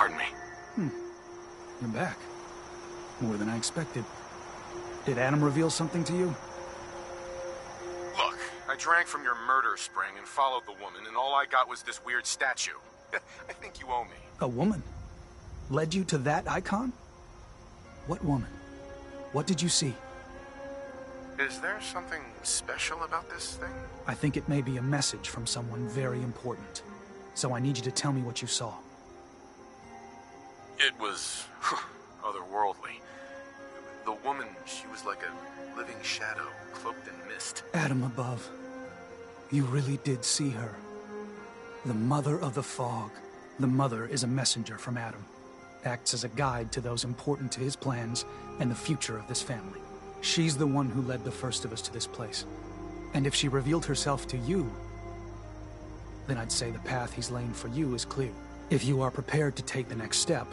Pardon me. You're back. More than I expected. Did Adam reveal something to you? Look, I drank from your murder spring and followed the woman, and all I got was this weird statue. I think you owe me. A woman? Led you to that icon? What woman? What did you see? Is there something special about this thing? I think it may be a message from someone very important. So I need you to tell me what you saw. It was otherworldly. The woman, she was like a living shadow, cloaked in mist. Adam above. You really did see her. The Mother of the Fog. The Mother is a messenger from Adam. Acts as a guide to those important to his plans and the future of this family. She's the one who led the first of us to this place. And if she revealed herself to you, then I'd say the path he's laying for you is clear. If you are prepared to take the next step,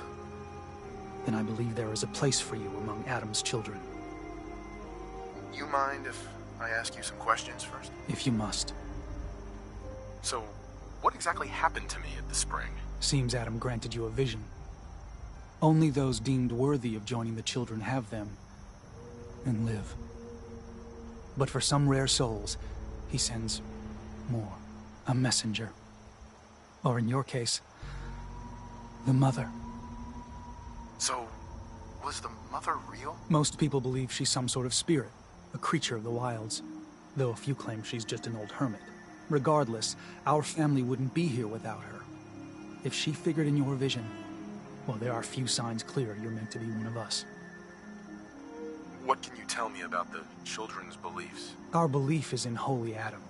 then I believe there is a place for you among Adam's children. You mind if I ask you some questions first? If you must. So, what exactly happened to me at the spring? Seems Adam granted you a vision. Only those deemed worthy of joining the children have them, and live. But for some rare souls, he sends more. A messenger. Or in your case, the Mother. So, was the Mother real? Most people believe she's some sort of spirit, a creature of the wilds, though a few claim she's just an old hermit. Regardless, our family wouldn't be here without her. If she figured in your vision, well, there are few signs clear you're meant to be one of us. What can you tell me about the children's beliefs? Our belief is in Holy Adam,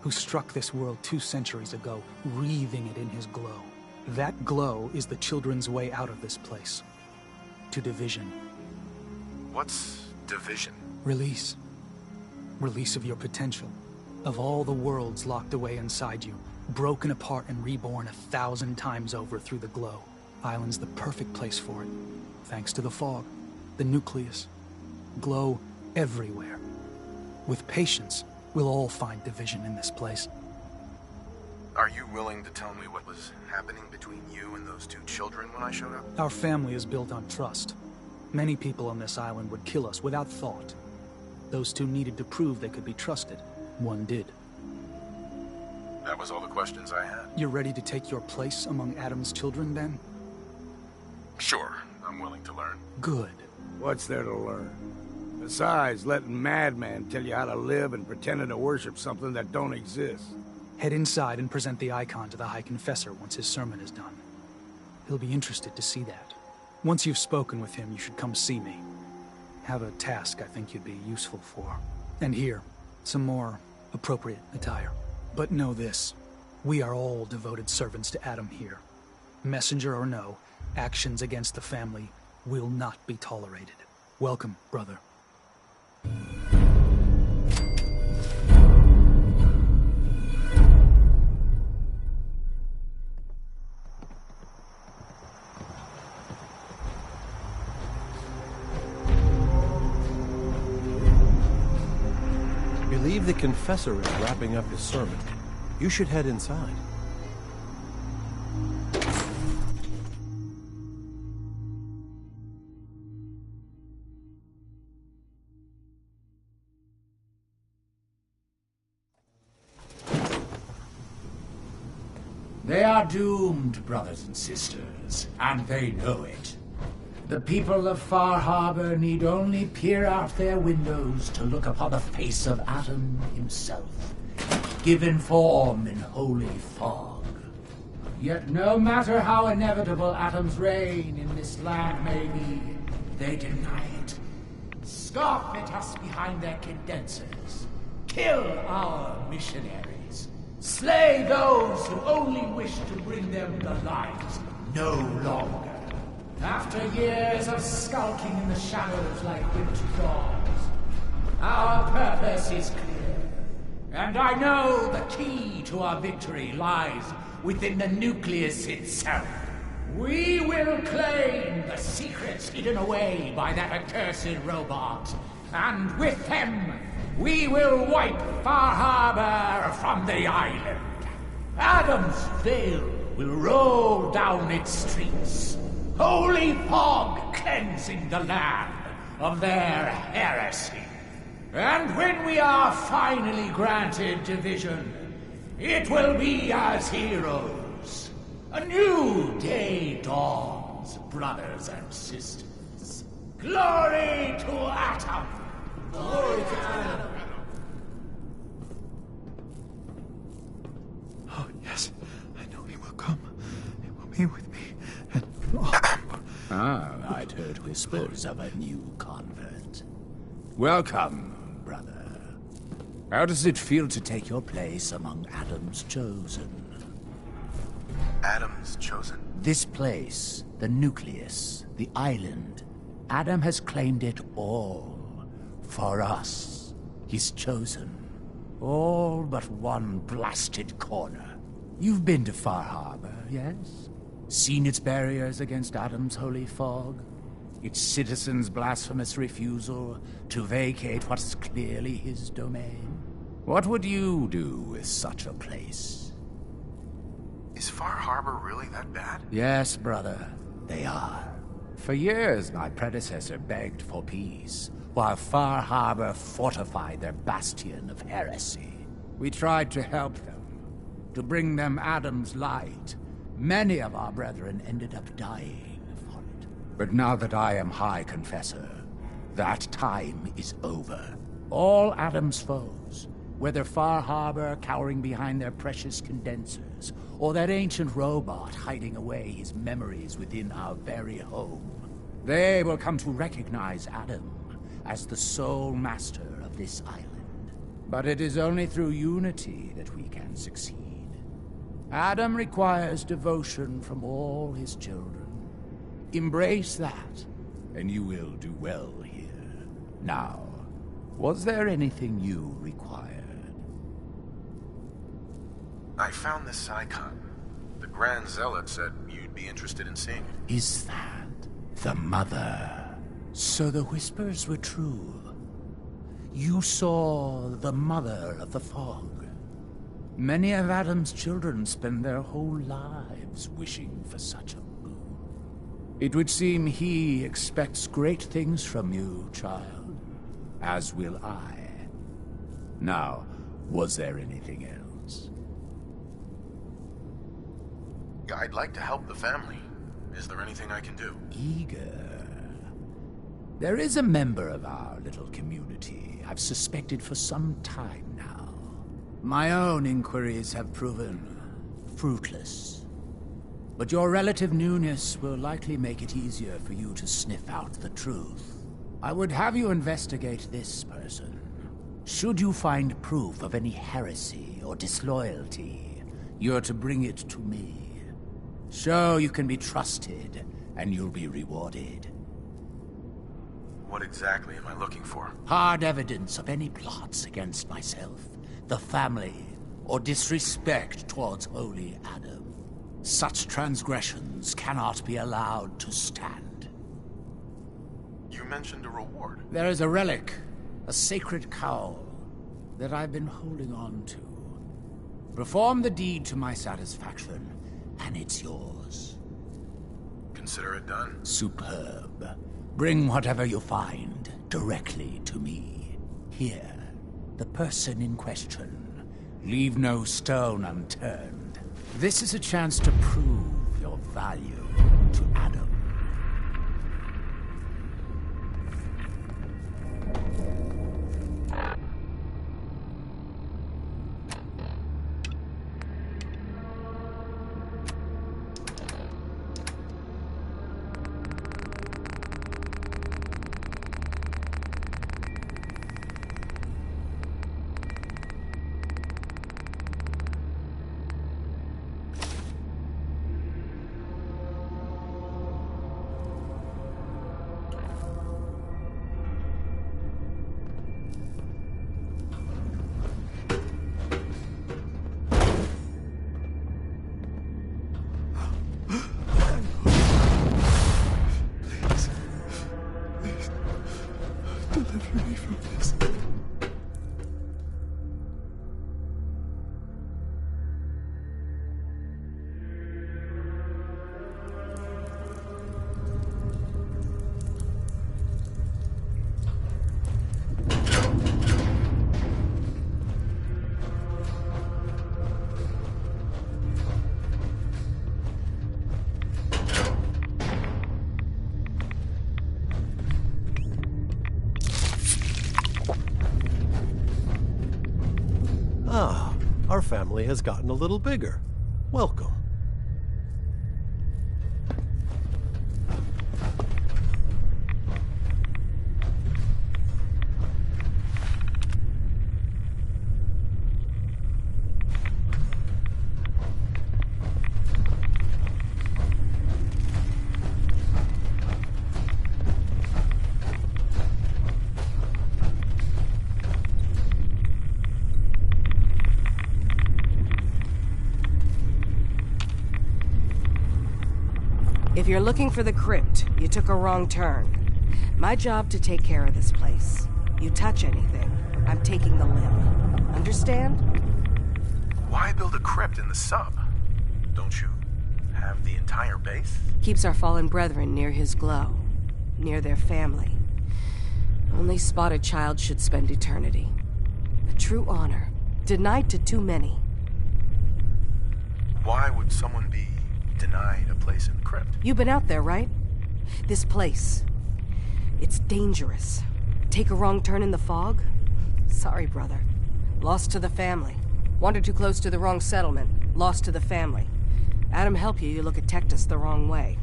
who struck this world 2 centuries ago, wreathing it in his glow. That glow is the children's way out of this place. To division. What's division? Release. Release of your potential. Of all the worlds locked away inside you, broken apart and reborn 1,000 times over through the glow. Island's the perfect place for it. Thanks to the fog, the nucleus. Glow everywhere. With patience, we'll all find division in this place. Are you willing to tell me what was happening between you and those 2 children when I showed up? Our family is built on trust. Many people on this island would kill us without thought. Those 2 needed to prove they could be trusted. One did. That was all the questions I had. You're ready to take your place among Adam's children, then? Sure, I'm willing to learn. Good. What's there to learn? Besides, letting madmen tell you how to live and pretending to worship something that don't exist. Head inside and present the icon to the High Confessor once his sermon is done. He'll be interested to see that. Once you've spoken with him, you should come see me. Have a task I think you'd be useful for. And here, some more appropriate attire. But know this, we are all devoted servants to Adam here. Messenger or no, actions against the family will not be tolerated. Welcome, brother. I believe the confessor is wrapping up his sermon. You should head inside. They are doomed, brothers and sisters, and they know it. The people of Far Harbor need only peer out their windows to look upon the face of Adam himself, given form in holy fog. Yet no matter how inevitable Adam's reign in this land may be, they deny it. Scoff at us behind their condensers. Kill our missionaries. Slay those who only wish to bring them the light no longer. After years of skulking in the shadows like whipped dogs, our purpose is clear. And I know the key to our victory lies within the nucleus itself. We will claim the secrets hidden away by that accursed robot, and with them, we will wipe Far Harbor from the island. Adam's veil will roll down its streets. Holy fog cleansing the land of their heresy. And when we are finally granted division, it will be as heroes. A new day dawns, brothers and sisters. Glory to Atom! Glory to Atom! Oh, yes. I know he will come. He will be with me. And... I'd heard whispers of a new convert. Welcome, brother. How does it feel to take your place among Adam's chosen? Adam's chosen? This place, the nucleus, the island, Adam has claimed it all. For us, his chosen. All but one blasted corner. You've been to Far Harbor, yes? Seen its barriers against Adam's holy fog? Its citizens' blasphemous refusal to vacate what is clearly his domain? What would you do with such a place? Is Far Harbor really that bad? Yes, brother, they are. For years, my predecessor begged for peace, while Far Harbor fortified their bastion of heresy. We tried to help them, to bring them Adam's light. Many of our brethren ended up dying for it. But now that I am High Confessor, that time is over. All Adam's foes, whether Far Harbor cowering behind their precious condensers, or that ancient robot hiding away his memories within our very home, they will come to recognize Adam as the sole master of this island. But it is only through unity that we can succeed. Adam requires devotion from all his children. Embrace that, and you will do well here. Now, was there anything you required? I found this icon. The Grand Zealot said you'd be interested in seeing it. Is that the Mother? So the whispers were true. You saw the Mother of the Fog. Many of Adam's children spend their whole lives wishing for such a boon. It would seem he expects great things from you, child. As will I. Now, was there anything else? I'd like to help the family. Is there anything I can do? Eager. There is a member of our little community I've suspected for some time now. My own inquiries have proven fruitless. But your relative newness will likely make it easier for you to sniff out the truth. I would have you investigate this person. Should you find proof of any heresy or disloyalty, you're to bring it to me. Show you can be trusted, and you'll be rewarded. What exactly am I looking for? Hard evidence of any plots against myself, the family, or disrespect towards holy Adam. Such transgressions cannot be allowed to stand. You mentioned a reward. There is a relic, a sacred cowl, that I've been holding on to. Perform the deed to my satisfaction, and it's yours. Consider it done. Superb. Bring whatever you find directly to me. Here, the person in question. Leave no stone unturned. This is a chance to prove your value to Adam. Ah, our family has gotten a little bigger. Welcome. If you're looking for the crypt, you took a wrong turn. My job to take care of this place. You touch anything, I'm taking the limb. Understand? Why build a crypt in the sub? Don't you have the entire base? Keeps our fallen brethren near his glow. Near their family. Only spotted child should spend eternity. A true honor. Denied to too many. Why would someone be denied a place in the crypt? You've been out there, right? This place. It's dangerous. Take a wrong turn in the fog? Sorry, brother. Lost to the family. Wandered too close to the wrong settlement. Lost to the family. Adam help you, you look at Tectus the wrong way.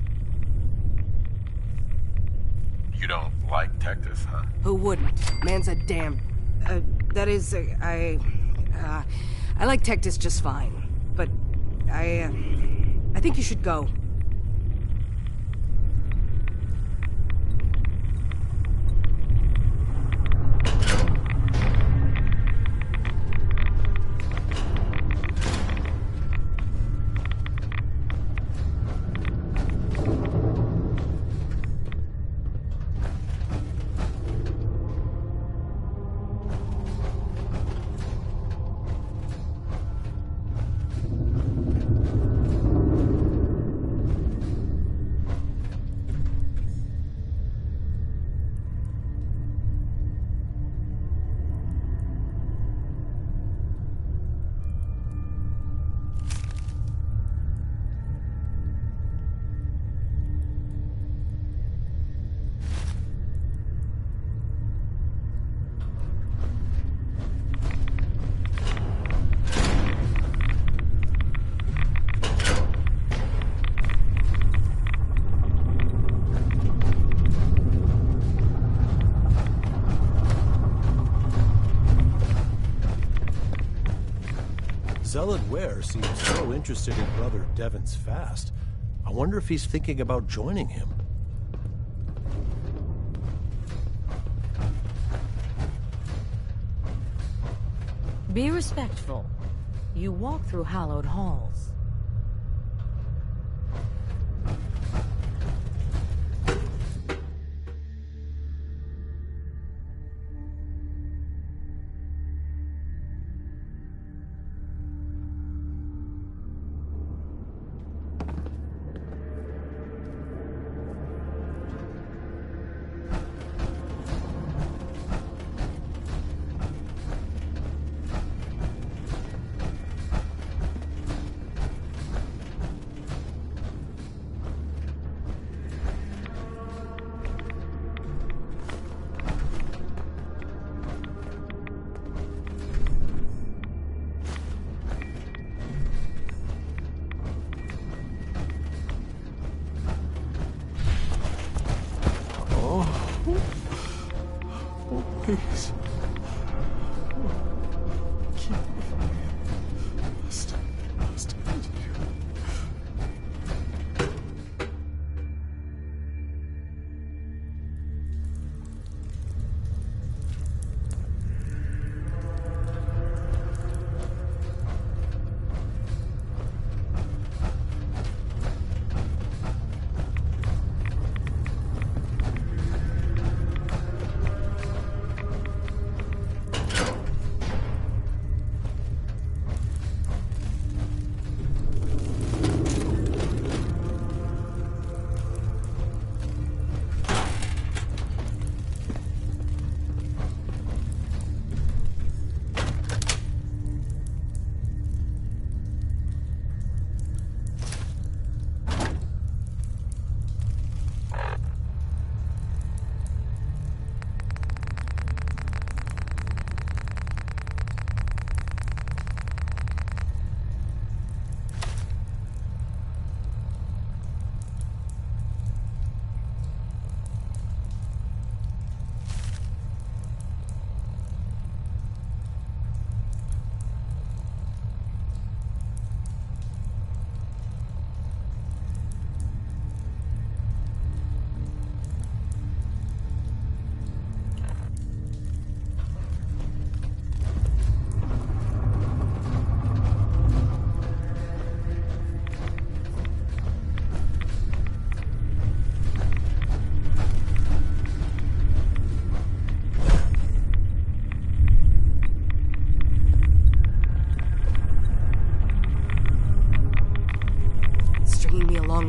You don't like Tectus, huh? Who wouldn't? Man's a damn... that is, I like Tectus just fine. But, I think you should go. Zealot Ware seems so interested in Brother Devon's fast. I wonder if he's thinking about joining him. Be respectful. You walk through hallowed halls.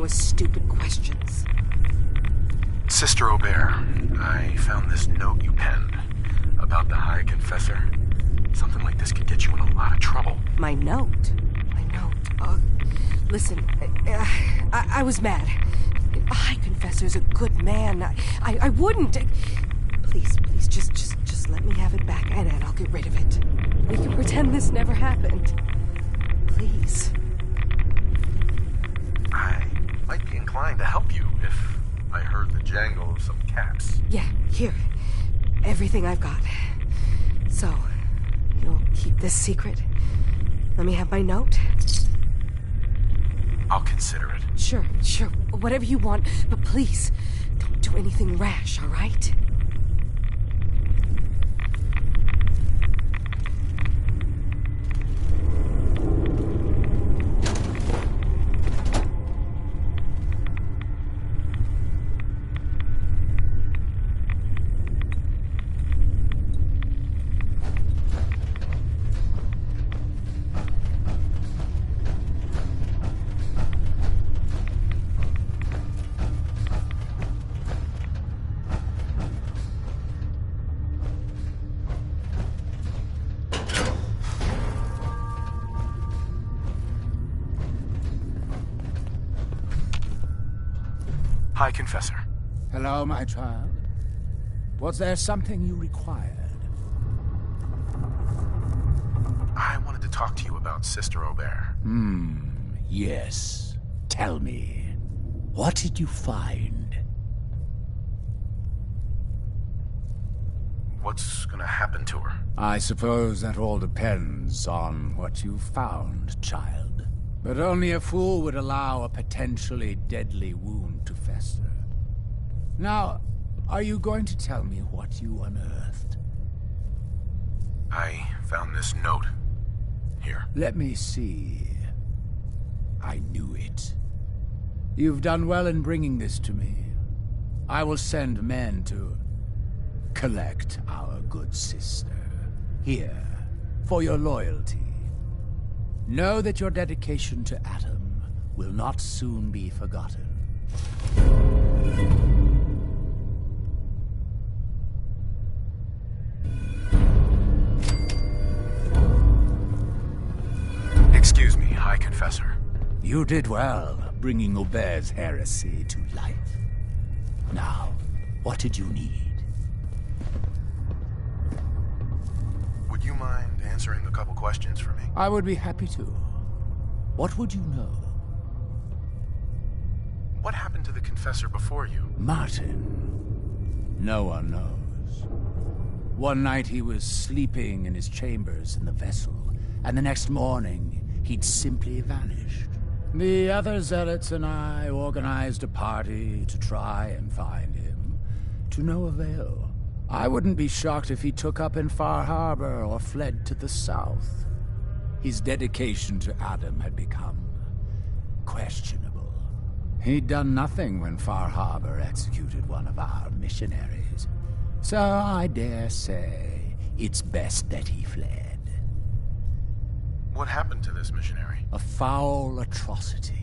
with stupid questions. Sister Aubert, I found this note you penned about the High Confessor. Something like this could get you in a lot of trouble. My note? My note? Listen, I was mad. The High Confessor's a good man. I wouldn't... Please, just let me have it back, and I'll get rid of it. We can pretend this never happened. Please. I might be inclined to help you if I heard the jangle of some caps. Yeah, here. Everything I've got. So, you'll keep this secret? Let me have my note? I'll consider it. Sure. Whatever you want, but please, don't do anything rash, all right? High Confessor. Hello, my child. Was there something you required? I wanted to talk to you about Sister Aubert. Yes. Tell me, what did you find? What's gonna happen to her? I suppose that all depends on what you found, child. But only a fool would allow a potentially deadly wound to fester. Now, are you going to tell me what you unearthed? I found this note. Here. Let me see. I knew it. You've done well in bringing this to me. I will send men to collect our good sister. Here, for your loyalty. Know that your dedication to Adam will not soon be forgotten. Excuse me, High Confessor. You did well, bringing Aubert's heresy to life. Now, what did you need? Would you mind answering a couple questions for me? I would be happy to. What would you know? What happened to the Confessor before you? Martin. No one knows. One night he was sleeping in his chambers in the vessel, and the next morning he'd simply vanished. The other zealots and I organized a party to try and find him, to no avail. I wouldn't be shocked if he took up in Far Harbor or fled to the south. His dedication to Adam had become questionable. He'd done nothing when Far Harbor executed one of our missionaries. So I dare say it's best that he fled. What happened to this missionary? A foul atrocity.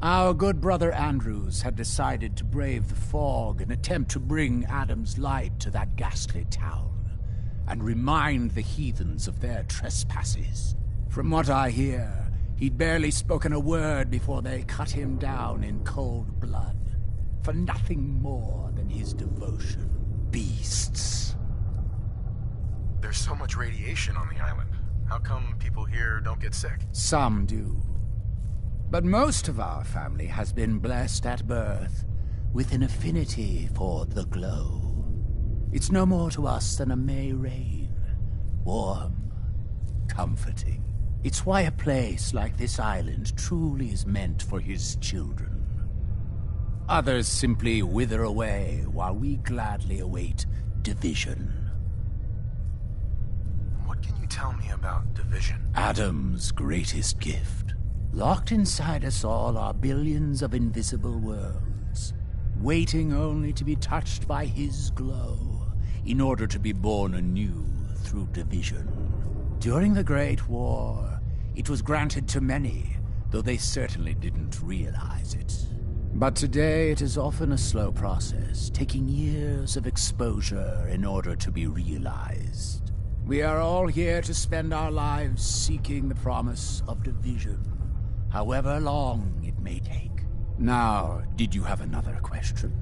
Our good brother Andrews had decided to brave the fog and attempt to bring Adam's light to that ghastly town, and remind the heathens of their trespasses. From what I hear, he'd barely spoken a word before they cut him down in cold blood, for nothing more than his devotion. Beasts. There's so much radiation on the island. How come people here don't get sick? Some do. But most of our family has been blessed at birth with an affinity for the glow. It's no more to us than a May rain. Warm, comforting. It's why a place like this island truly is meant for his children. Others simply wither away while we gladly await division. What can you tell me about division? Adam's greatest gift. Locked inside us all are billions of invisible worlds, waiting only to be touched by his glow, in order to be born anew through division. During the Great War, it was granted to many, though they certainly didn't realize it. But today it is often a slow process, taking years of exposure in order to be realized. We are all here to spend our lives seeking the promise of division, however long it may take. Now, did you have another question?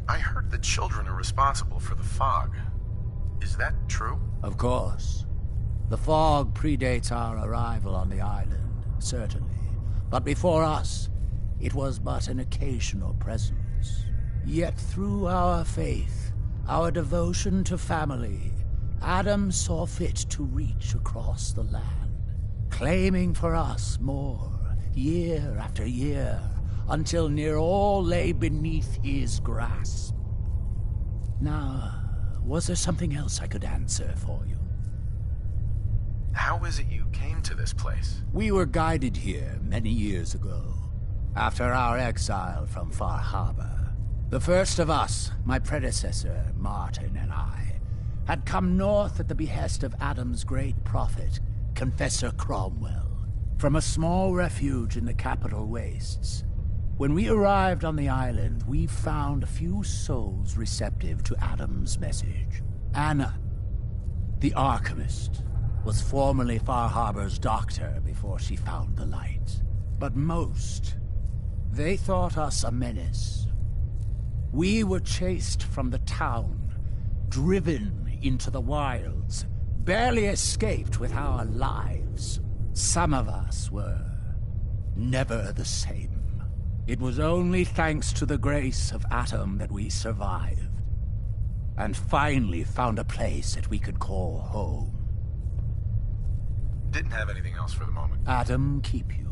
I heard the children are responsible for the fog. Is that true? Of course. The fog predates our arrival on the island, certainly. But before us, it was but an occasional presence. Yet through our faith, our devotion to family, Adam saw fit to reach across the land, claiming for us more, year after year, until near all lay beneath his grasp. Now, was there something else I could answer for you? How is it you came to this place? We were guided here many years ago, after our exile from Far Harbor. The first of us, my predecessor, Martin, and I, had come north at the behest of Adam's great prophet, Confessor Cromwell, from a small refuge in the capital wastes. When we arrived on the island, we found a few souls receptive to Adam's message. Anna, the Archivist, was formerly Far Harbor's doctor before she found the light. But most, they thought us a menace. We were chased from the town, driven into the wilds, barely escaped with our lives. Some of us were never the same. It was only thanks to the grace of Adam that we survived, and finally found a place that we could call home. Didn't have anything else for the moment. Adam keep you.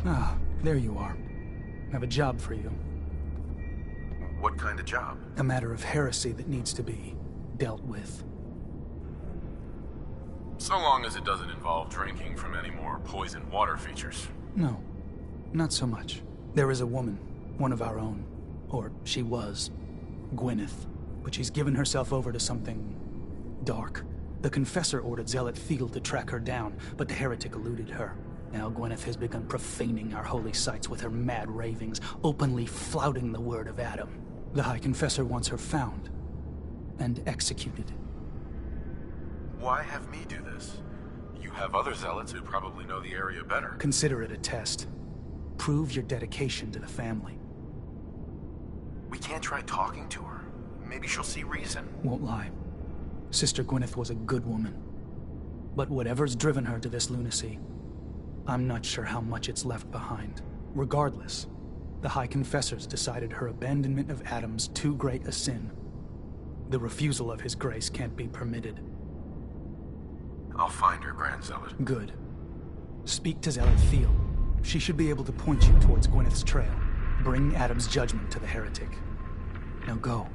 Ah, there you are. I have a job for you. What kind of job? A matter of heresy that needs to be dealt with. So long as it doesn't involve drinking from any more poisoned water features. No, not so much. There is a woman, one of our own. Or she was. Gwyneth. But she's given herself over to something dark. The Confessor ordered Zealot Field to track her down, but the heretic eluded her. Now Gwyneth has begun profaning our holy sites with her mad ravings, openly flouting the word of Adam. The High Confessor wants her found and executed. Why have me do this? You have other zealots who probably know the area better. Consider it a test. Prove your dedication to the family. We can't try talking to her. Maybe she'll see reason. Won't lie. Sister Gwyneth was a good woman. But whatever's driven her to this lunacy, I'm not sure how much it's left behind. Regardless, the High Confessors decided her abandonment of Adam's too great a sin. The refusal of his grace can't be permitted. I'll find her, Grand Zealot. Good. Speak to Zealot Field. She should be able to point you towards Gwyneth's trail. Bring Adam's judgment to the heretic. Now go.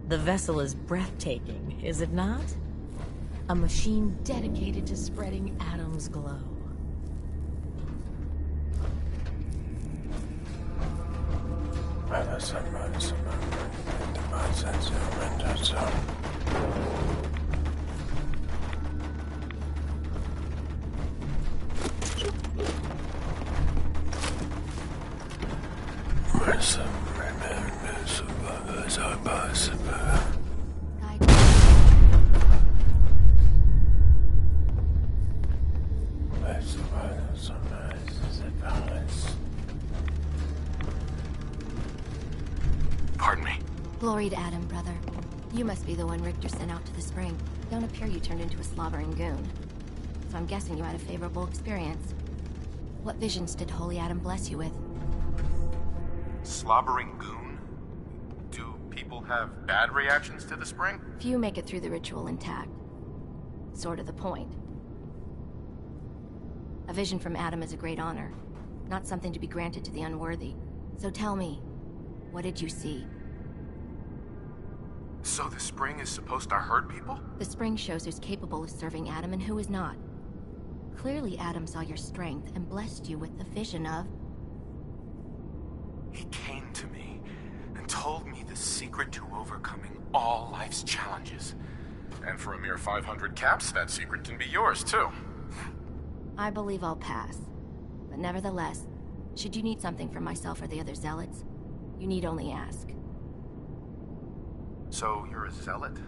The vessel is breathtaking, is it not? A machine dedicated to spreading Adam's glow. Pardon me. Glory to Adam, brother. You must be the one Richter sent out to the spring. Don't appear you turned into a slobbering goon. so I'm guessing you had a favorable experience. What visions did Holy Adam bless you with? Slobbering goon? Do people have bad reactions to the spring? Few make it through the ritual intact. Sort of the point. A vision from Adam is a great honor, not something to be granted to the unworthy. So tell me, what did you see? So the spring is supposed to hurt people? The spring shows who's capable of serving Adam and who is not. Clearly Adam saw your strength and blessed you with the vision of... He came to me and told me the secret to overcoming all life's challenges. And for a mere 500 caps, that secret can be yours, too. I believe I'll pass. But nevertheless, should you need something from myself or the other zealots, you need only ask. So you're a zealot?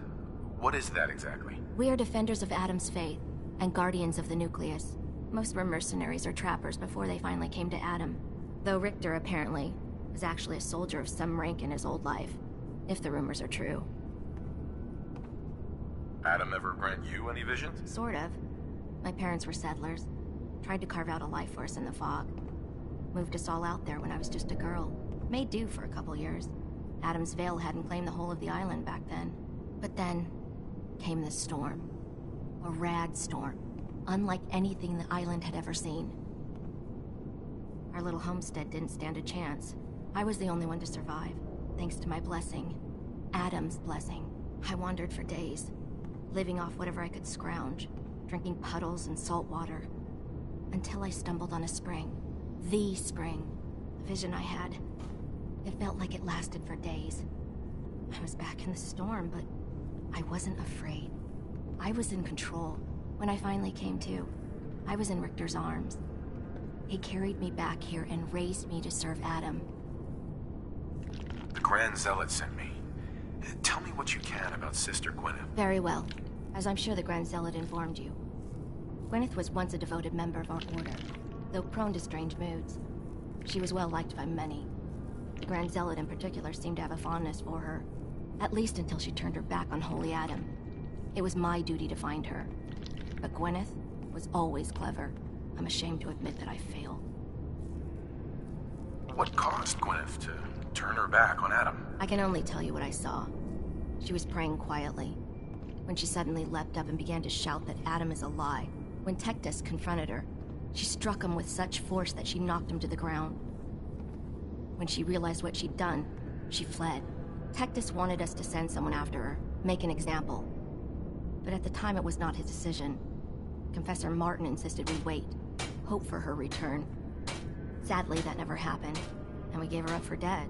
What is that exactly? We are defenders of Adam's faith, and guardians of the nucleus. Most were mercenaries or trappers before they finally came to Adam. Though Richter, apparently, was actually a soldier of some rank in his old life, if the rumors are true. Adam ever grant you any visions? Sort of. My parents were settlers. Tried to carve out a life for us in the fog. Moved us all out there when I was just a girl. Made do for a couple years. Adam's Veil hadn't claimed the whole of the island back then. But then came the storm. A rad storm. Unlike anything the island had ever seen. Our little homestead didn't stand a chance. I was the only one to survive, thanks to my blessing. Adam's blessing. I wandered for days, living off whatever I could scrounge, drinking puddles and salt water, until I stumbled on a spring. The spring. The vision I had. It felt like it lasted for days. I was back in the storm, but I wasn't afraid. I was in control. When I finally came to, I was in Richter's arms. He carried me back here and raised me to serve Adam. The Grand Zealot sent me. Tell me what you can about Sister Gwyneth. Very well, as I'm sure the Grand Zealot informed you. Gwyneth was once a devoted member of our order, though prone to strange moods. She was well liked by many. The Grand Zealot in particular seemed to have a fondness for her, at least until she turned her back on Holy Adam. It was my duty to find her. But Gwyneth was always clever. I'm ashamed to admit that I failed. What caused Gwyneth to turn her back on Adam? I can only tell you what I saw. She was praying quietly, when she suddenly leapt up and began to shout that Adam is a lie. When Tectus confronted her, she struck him with such force that she knocked him to the ground. When she realized what she'd done, she fled. Tectus wanted us to send someone after her, make an example. But at the time it was not his decision. Confessor Martin insisted we wait, hope for her return. Sadly, that never happened, and we gave her up for dead.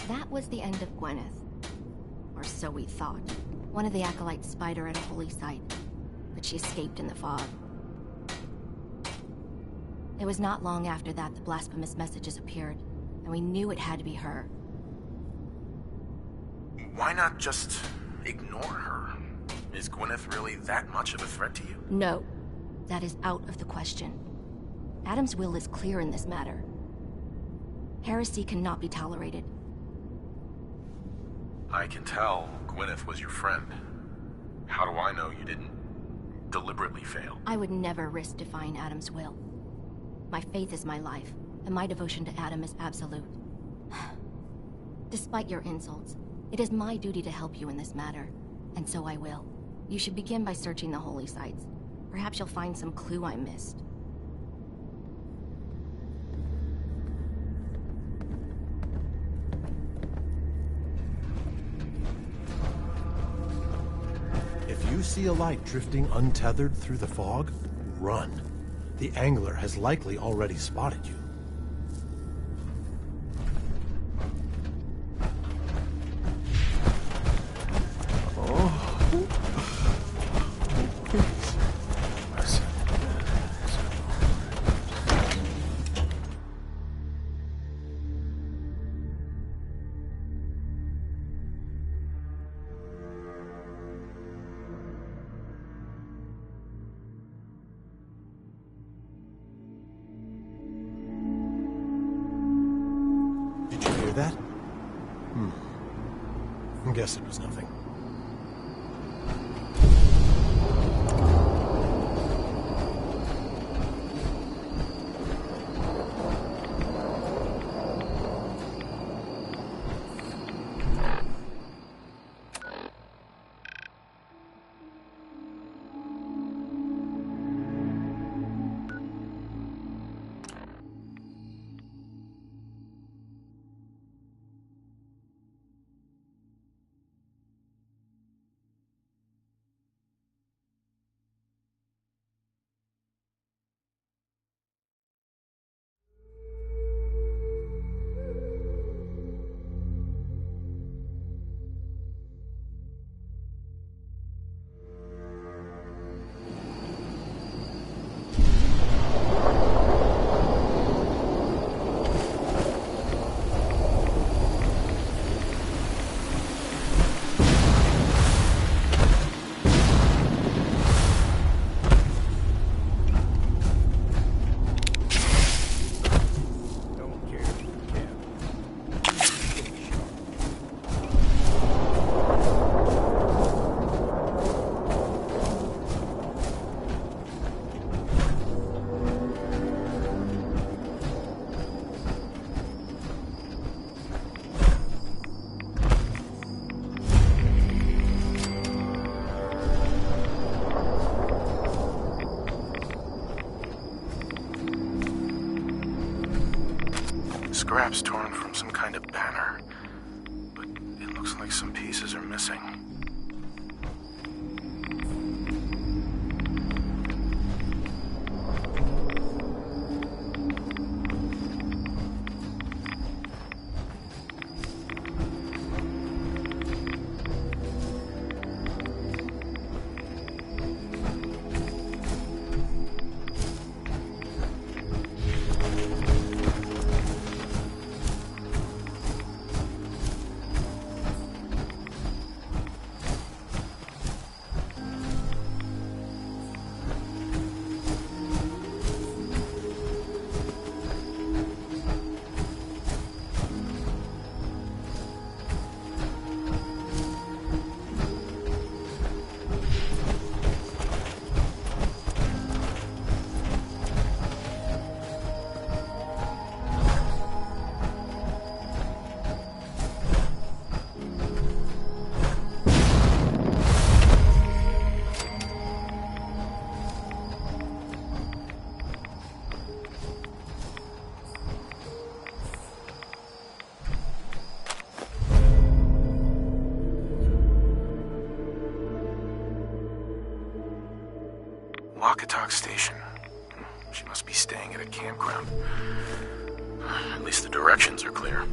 That was the end of Gwyneth. Or so we thought. One of the acolytes spied her at a holy site, but she escaped in the fog. It was not long after that the blasphemous messages appeared, and we knew it had to be her. Why not just ignore her? Is Gwyneth really that much of a threat to you? No, that is out of the question. Adam's will is clear in this matter. Heresy cannot be tolerated. I can tell Gwyneth was your friend. How do I know you didn't deliberately fail? I would never risk defying Adam's will. My faith is my life, and my devotion to Adam is absolute. Despite your insults, it is my duty to help you in this matter, and so I will. You should begin by searching the holy sites. Perhaps you'll find some clue I missed. If you see a light drifting untethered through the fog, run. The angler has likely already spotted you. That? I guess it was nothing. scraps torn from some kind of banner, but it looks like some pieces are missing. Walkatalk Station. She must be staying at a campground. At least the directions are clear.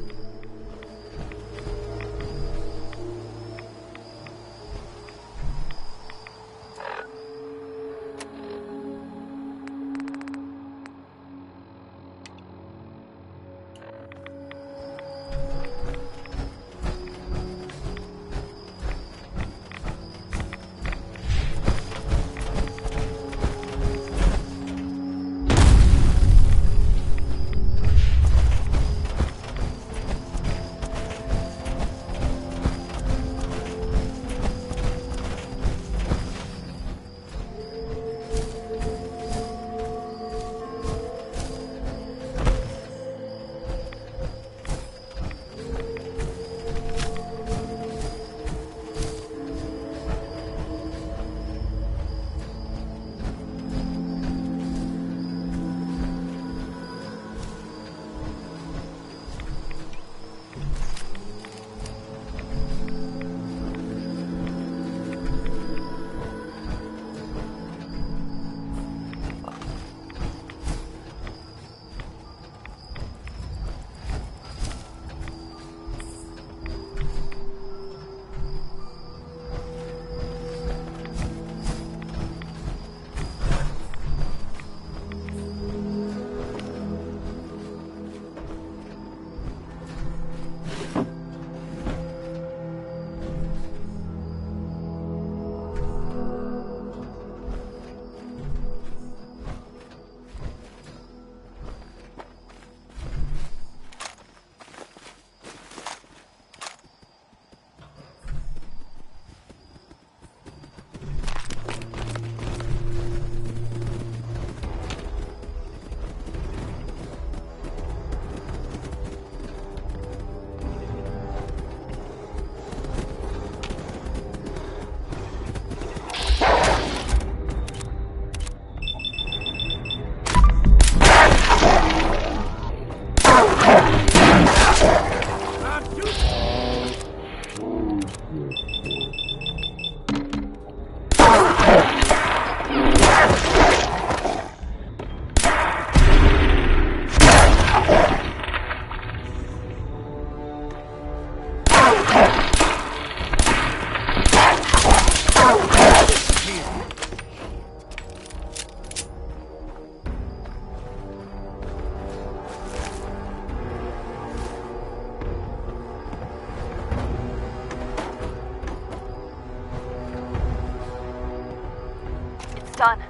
Done.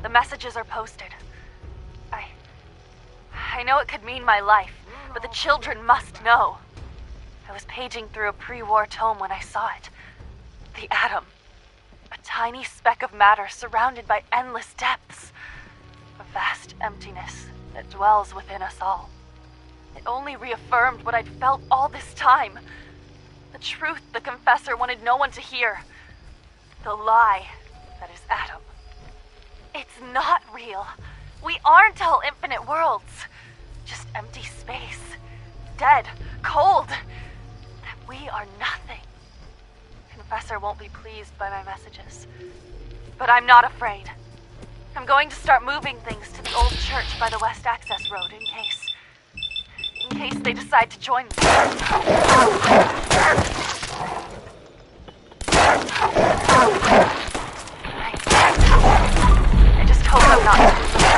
The messages are posted. I know it could mean my life, but the children must know. I was paging through a pre-war tome when I saw it. The atom. A tiny speck of matter surrounded by endless depths. A vast emptiness that dwells within us all. It only reaffirmed what I'd felt all this time. The truth the Confessor wanted no one to hear. The lie that is Atom. It's not real. We aren't all infinite worlds. just empty space. Dead. Cold. That we are nothing. Confessor won't be pleased by my messages. But I'm not afraid. I'm going to start moving things to the old church by the West Access Road in case they decide to join me. I just hope I'm not too late.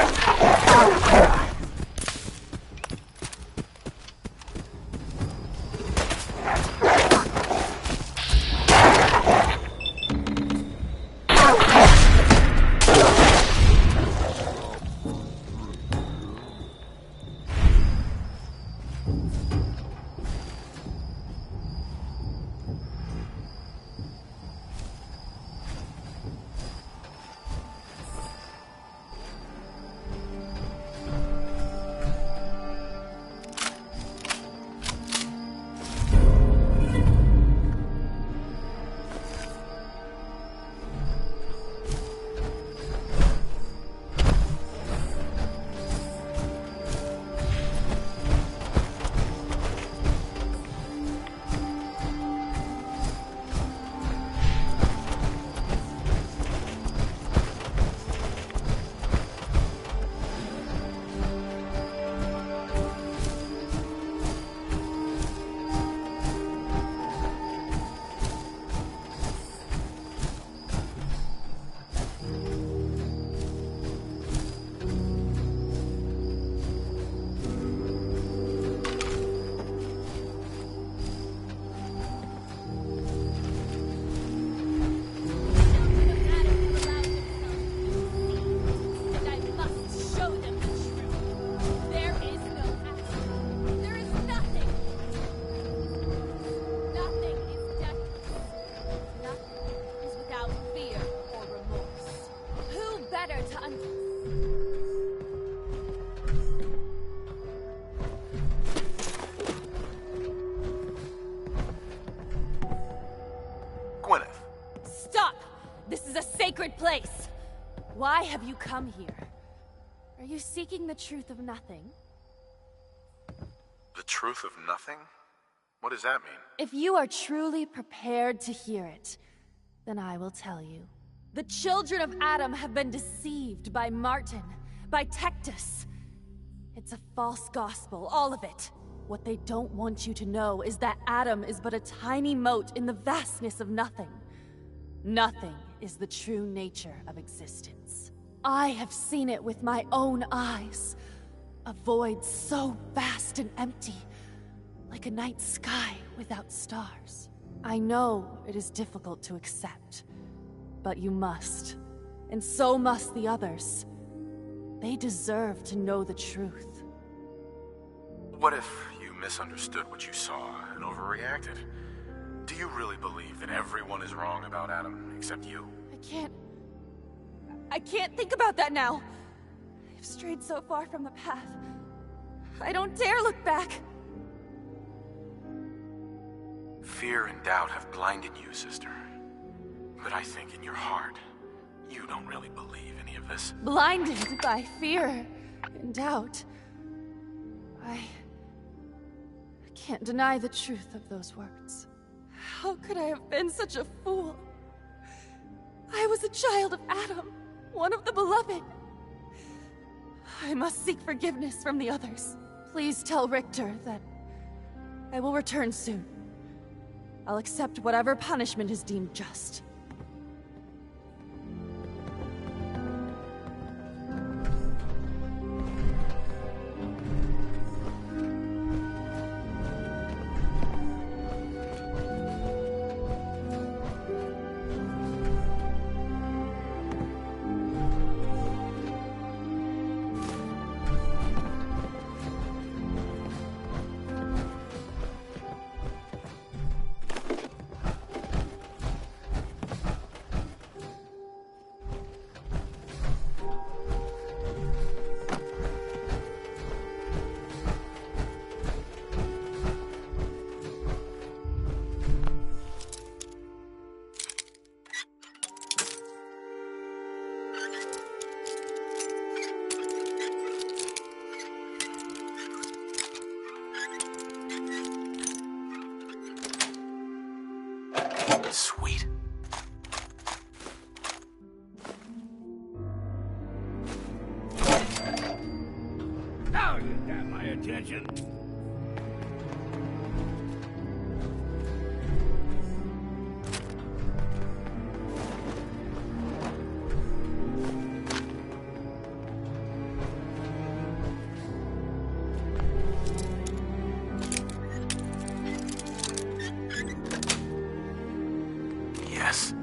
Place. Why have you come here? Are you seeking the truth of nothing? The truth of nothing? What does that mean? If you are truly prepared to hear it, then I will tell you. The children of Adam have been deceived by Martin, by Tectus. It's a false gospel, all of it. What they don't want you to know is that Adam is but a tiny mote in the vastness of nothing. Nothing is the true nature of existence. I have seen it with my own eyes. A void so vast and empty, like a night sky without stars. I know it is difficult to accept, but you must, and so must the others. They deserve to know the truth. What if you misunderstood what you saw and overreacted? Do you really believe that everyone is wrong about Adam, except you? I can't think about that now. I've strayed so far from the path. I don't dare look back. Fear and doubt have blinded you, sister. But I think in your heart, you don't really believe any of this. Blinded by fear and doubt. I can't deny the truth of those words. How could I have been such a fool? I was a child of Adam, one of the beloved. I must seek forgiveness from the others. Please tell Richter that I will return soon. I'll accept whatever punishment is deemed just. attention. Yes.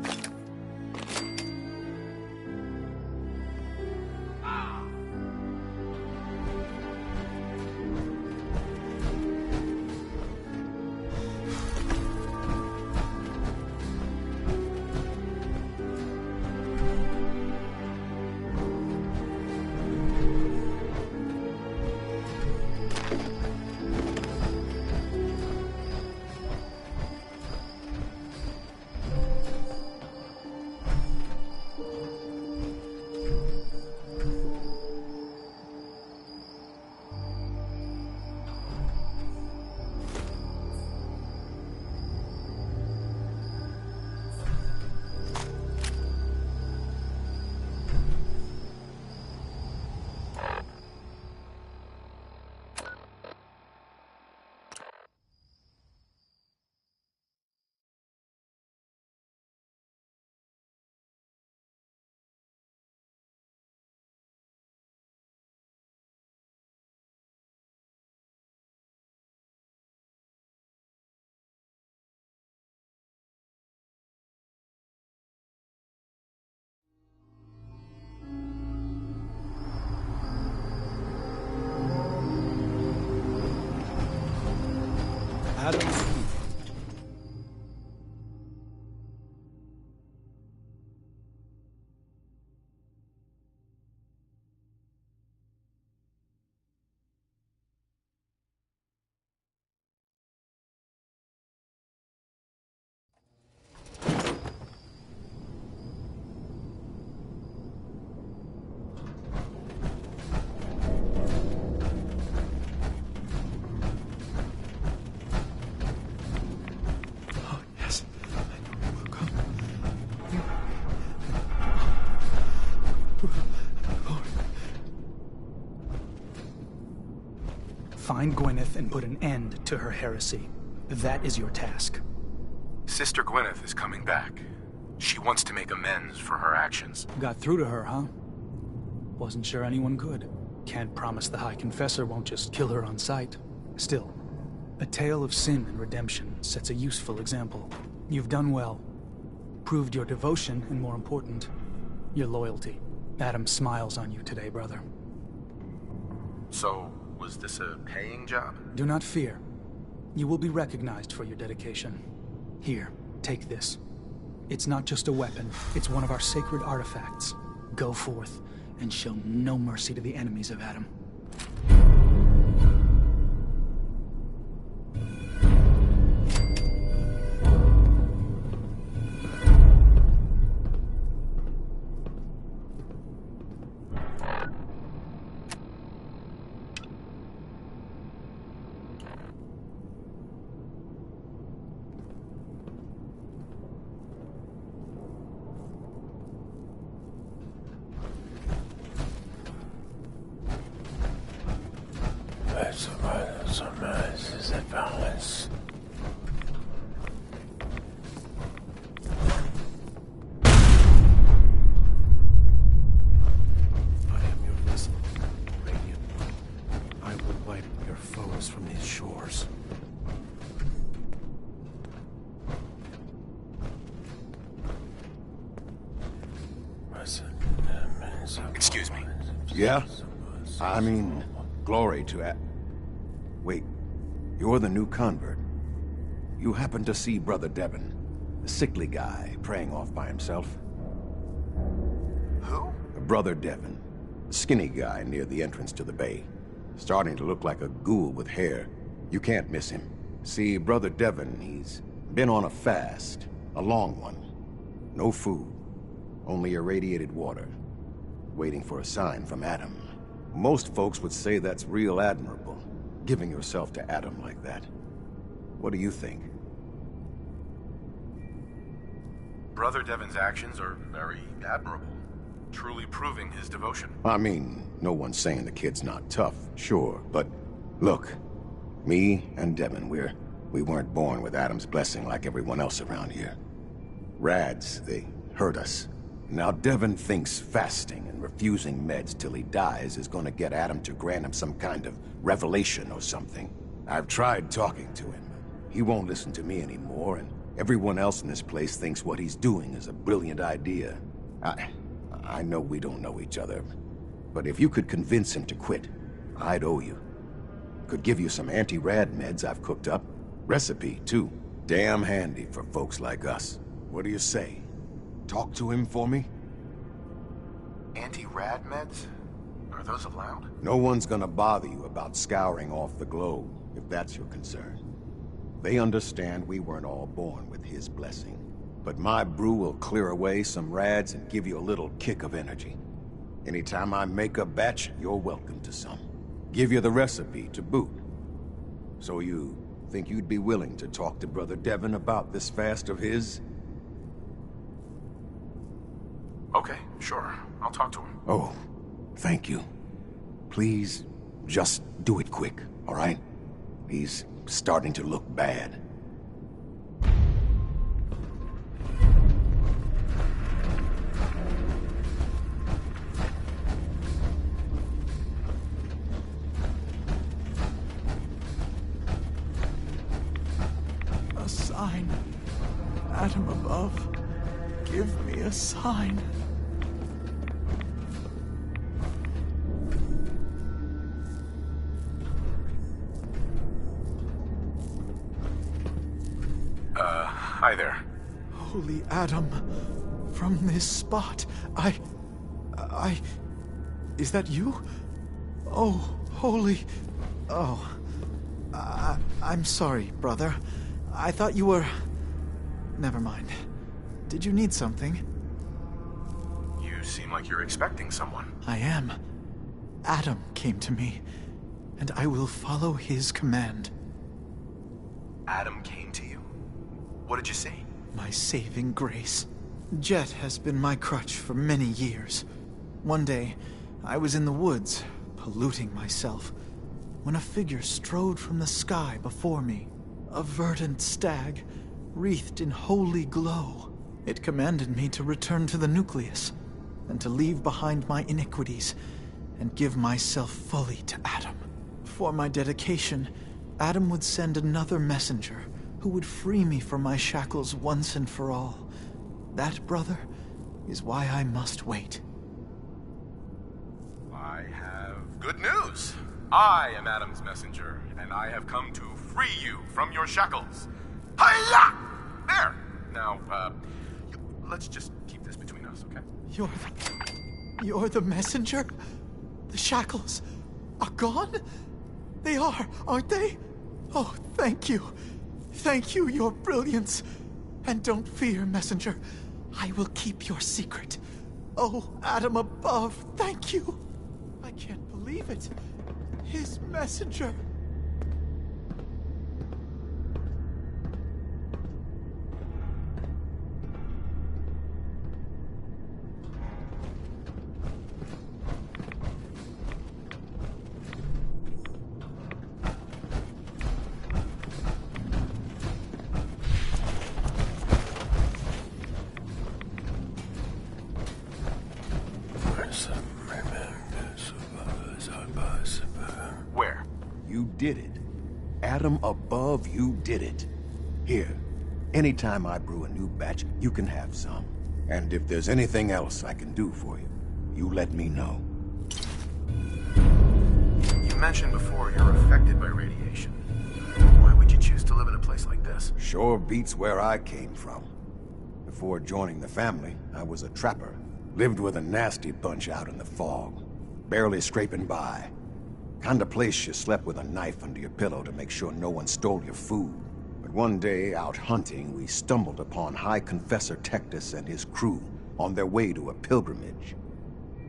Adam's key. Find Gwyneth and put an end to her heresy. That is your task. Sister Gwyneth is coming back. She wants to make amends for her actions. Got through to her, huh? Wasn't sure anyone could. Can't promise the High Confessor won't just kill her on sight. Still, a tale of sin and redemption sets a useful example. You've done well. Proved your devotion, and more important, your loyalty. Adam smiles on you today, brother. So, was this a paying job? Do not fear. You will be recognized for your dedication. Here, take this. It's not just a weapon, it's one of our sacred artifacts. Go forth, and show no mercy to the enemies of Adam. Excuse me. Yeah? I mean, glory to Wait, you're the new convert. You happen to see Brother Devon, the sickly guy praying off by himself? Who? Brother Devon, the skinny guy near the entrance to the bay. Starting to look like a ghoul with hair. You can't miss him. See, Brother Devon, he's been on a fast, a long one. No food, only irradiated water. Waiting for a sign from Adam. Most folks would say that's real admirable, giving yourself to Adam like that. What do you think? Brother Devon's actions are very admirable, truly proving his devotion. I mean, no one's saying the kid's not tough, sure, but Look, me and Devin, we weren't born with Adam's blessing like everyone else around here. Rads, they hurt us. Now Devin thinks fasting and refusing meds till he dies is gonna get Adam to grant him some kind of revelation or something. I've tried talking to him. He won't listen to me anymore, and everyone else in this place thinks what he's doing is a brilliant idea. I know we don't know each other, but if you could convince him to quit, I'd owe you. Could give you some anti-rad meds I've cooked up. Recipe, too. Damn handy for folks like us. What do you say? Talk to him for me? Anti-rad meds? Are those allowed? No one's gonna bother you about scouring off the globe, if that's your concern. They understand we weren't all born with his blessing. But my brew will clear away some rads and give you a little kick of energy. Anytime I make a batch, you're welcome to some. Give you the recipe to boot. So you think you'd be willing to talk to Brother Devin about this fast of his? Okay, sure. I'll talk to him. Oh, thank you. Please, just do it quick, all right? He's starting to look bad. A sign. Adam above. Give me a sign. Hi there. Holy Adam, from this spot, Is that you? Oh, holy... Oh. I'm sorry, brother. I thought you were... Never mind. Did you need something? You seem like you're expecting someone. I am. Adam came to me, and I will follow his command. Adam came to you? What did you say? My saving grace. Jet has been my crutch for many years. One day, I was in the woods, polluting myself, when a figure strode from the sky before me. A verdant stag, wreathed in holy glow. It commanded me to return to the nucleus, and to leave behind my iniquities, and give myself fully to Adam. For my dedication, Adam would send another messenger, who would free me from my shackles once and for all. That, brother, is why I must wait. I have good news. I am Adam's messenger, and I have come to free you from your shackles. Hiya! There! Now, let's just keep this between us, okay? You're the messenger? The shackles are gone? They are, aren't they? Oh, thank you. Thank you, your brilliance. And don't fear, messenger. I will keep your secret. Oh, Adam above, thank you. I can't believe it. His messenger. Where? You did it. Adam above, you did it. Here, anytime I brew a new batch, you can have some. And if there's anything else I can do for you, you let me know. You mentioned before you're affected by radiation. Why would you choose to live in a place like this? Sure beats where I came from. Before joining the family, I was a trapper. Lived with a nasty bunch out in the fog. Barely scraping by. Kind of place you slept with a knife under your pillow to make sure no one stole your food. But one day, out hunting, we stumbled upon High Confessor Tectus and his crew on their way to a pilgrimage.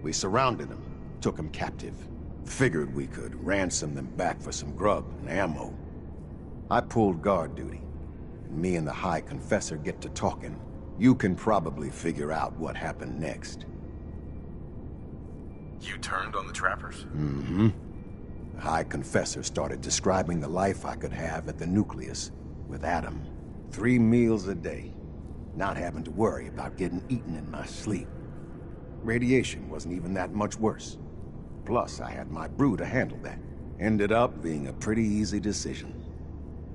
We surrounded them, took them captive. Figured we could ransom them back for some grub and ammo. I pulled guard duty. Me and the High Confessor get to talking. You can probably figure out what happened next. You turned on the trappers? Mm-hmm. the High Confessor started describing the life I could have at the nucleus with Adam. 3 meals a day, not having to worry about getting eaten in my sleep. Radiation wasn't even that much worse. Plus, I had my brew to handle that. Ended up being a pretty easy decision.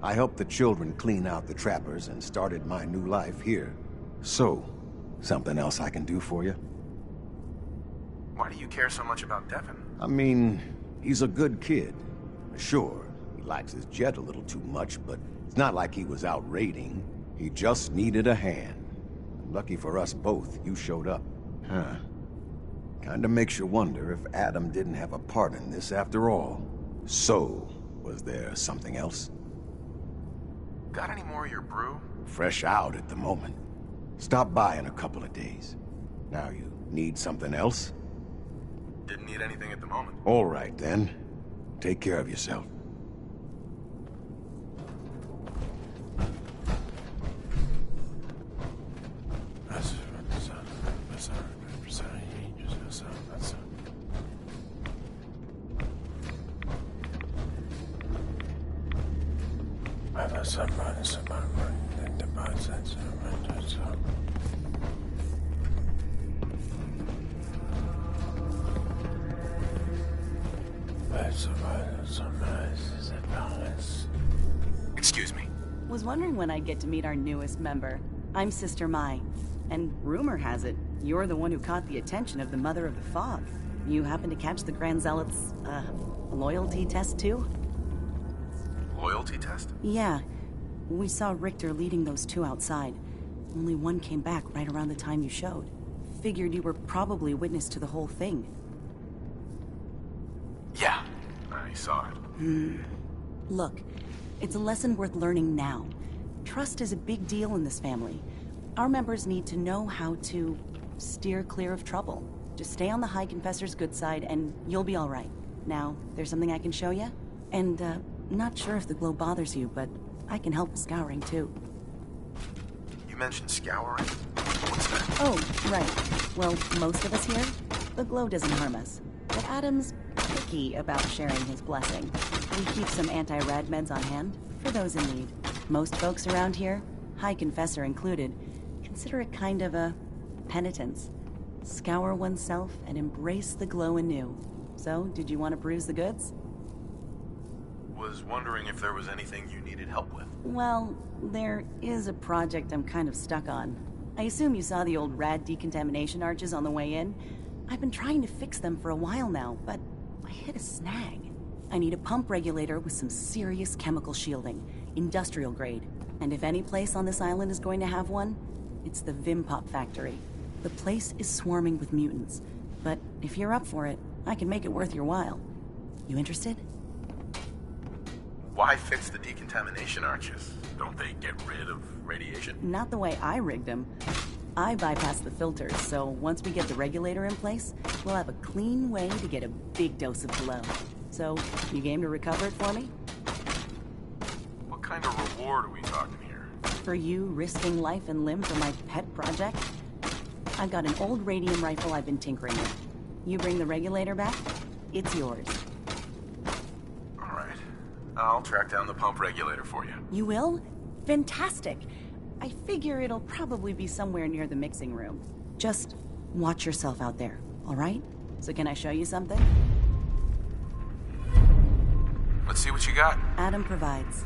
I helped the children clean out the trappers and started my new life here. So, something else I can do for you? Why do you care so much about Devin? I mean, he's a good kid. Sure, he likes his jet a little too much, but it's not like he was out raiding. He just needed a hand. Lucky for us both, you showed up. Huh. Kinda makes you wonder if Adam didn't have a part in this after all. So, was there something else? Got any more of your brew? Fresh out at the moment. Stop by in a couple of days. Now you need something else? Didn't need anything at the moment. All right, then. Take care of yourself. Excuse me. Was wondering when I'd get to meet our newest member. I'm Sister Mai, and rumor has it, you're the one who caught the attention of the Mother of the Fog. You happen to catch the Grand Zealot's, loyalty test too? Loyalty test? Yeah. We saw Richter leading those 2 outside. Only one came back right around the time you showed. Figured you were probably witness to the whole thing. Yeah, I saw it. Look, it's a lesson worth learning now. Trust is a big deal in this family. Our members need to know how to steer clear of trouble. Just stay on the High Confessor's good side and you'll be all right. Now, there's something I can show you? And, not sure if the glow bothers you, but I can help with scouring too. You mentioned scouring? What's that? Oh, right. Well, most of us here, the glow doesn't harm us. But Adam's picky about sharing his blessing. We keep some anti-rad meds on hand for those in need. Most folks around here, High Confessor included, consider it kind of a penitence. Scour oneself and embrace the glow anew. So, did you want to peruse the goods? Was wondering if there was anything you needed help with. Well, there is a project I'm kind of stuck on. I assume you saw the old rad decontamination arches on the way in. I've been trying to fix them for a while now, but I hit a snag. I need a pump regulator with some serious chemical shielding, industrial grade. And if any place on this island is going to have one, it's the Vimpop factory. The place is swarming with mutants, but if you're up for it, I can make it worth your while. You interested? Why fix the decontamination arches? Don't they get rid of radiation? Not the way I rigged them. I bypassed the filters, so once we get the regulator in place, we'll have a clean way to get a big dose of glow. So, you game to recover it for me? What kind of reward are we talking here? For you risking life and limb for my pet project? I've got an old radium rifle I've been tinkering with. You bring the regulator back, it's yours. Alright. I'll track down the pump regulator for you. You will? Fantastic! I figure it'll probably be somewhere near the mixing room. Just watch yourself out there, alright? So can I show you something? Let's see what you got. Adam provides.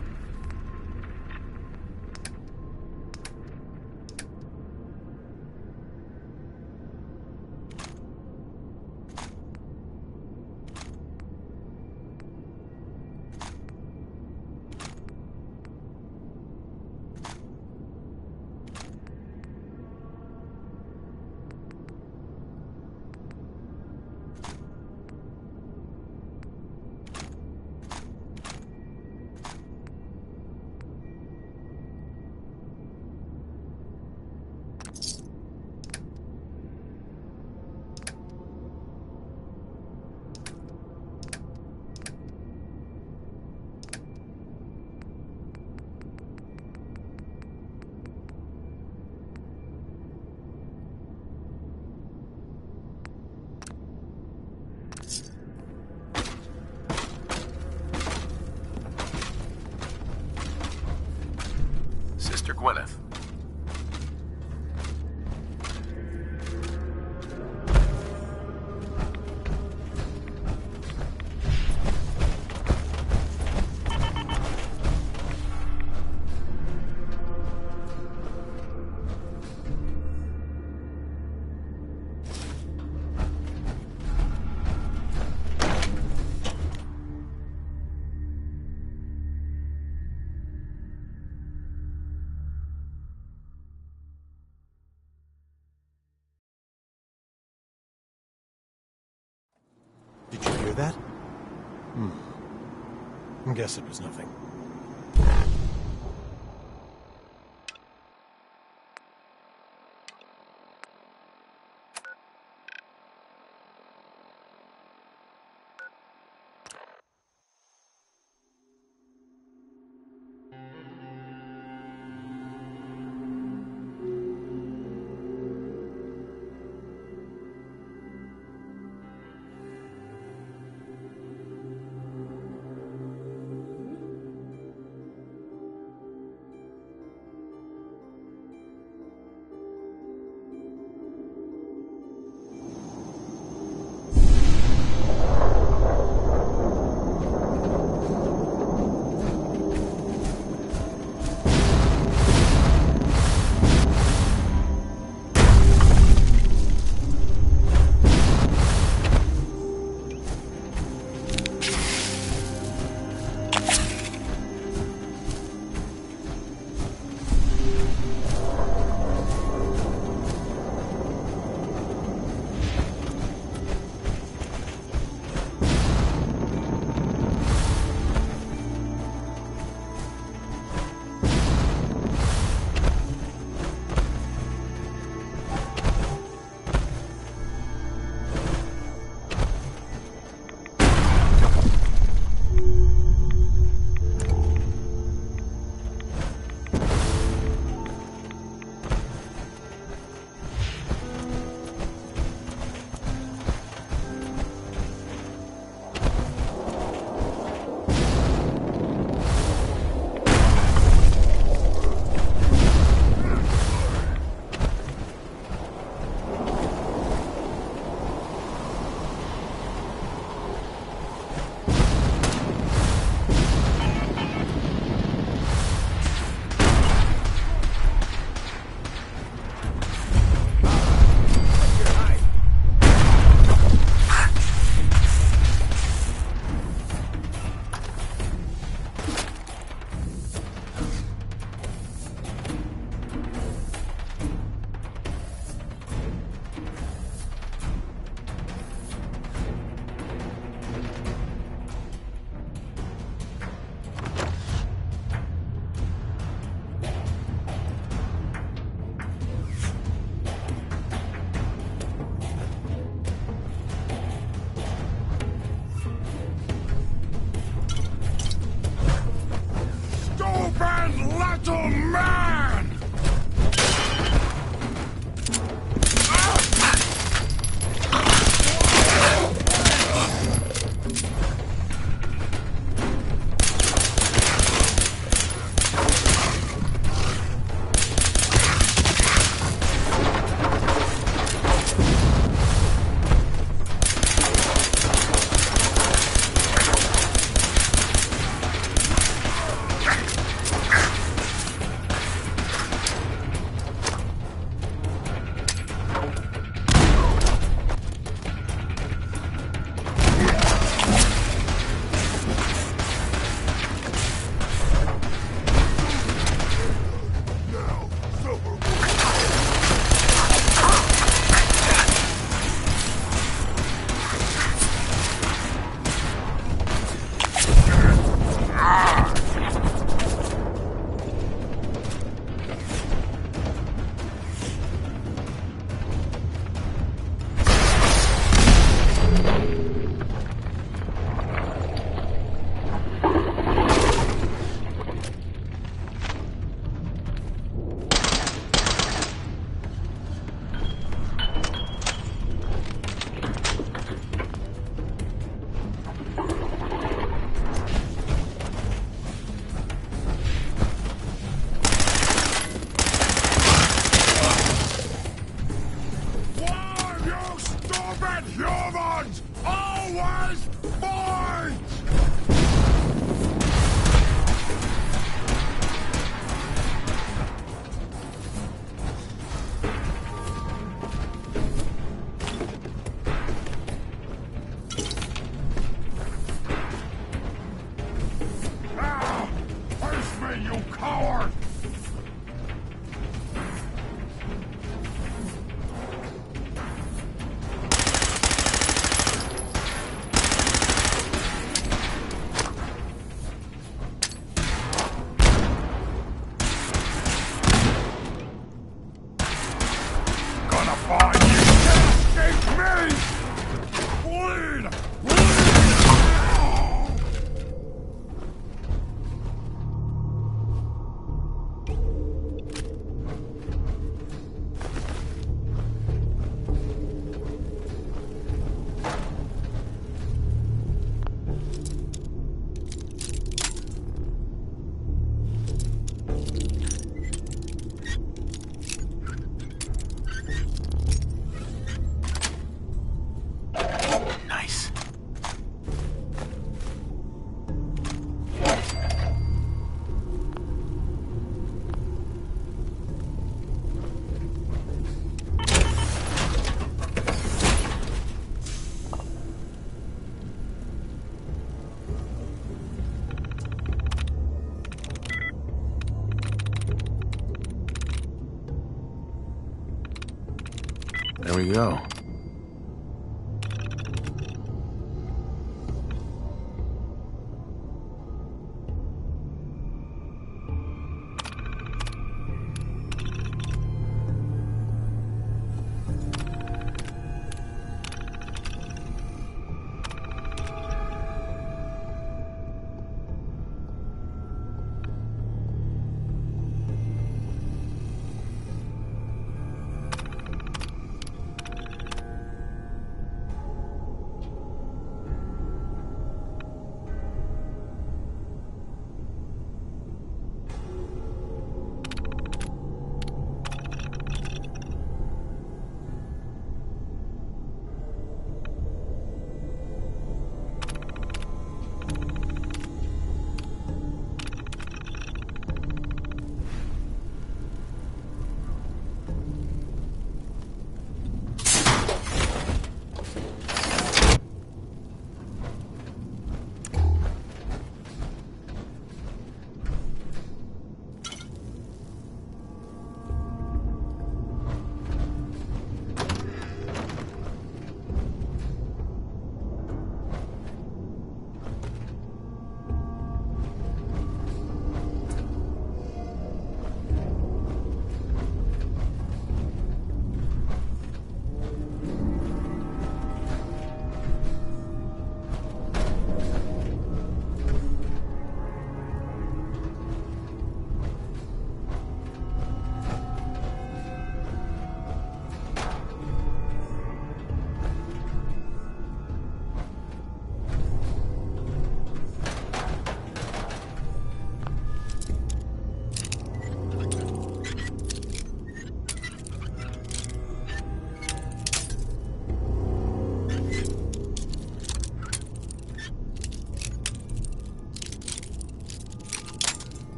that? Guess it was nothing. There we go.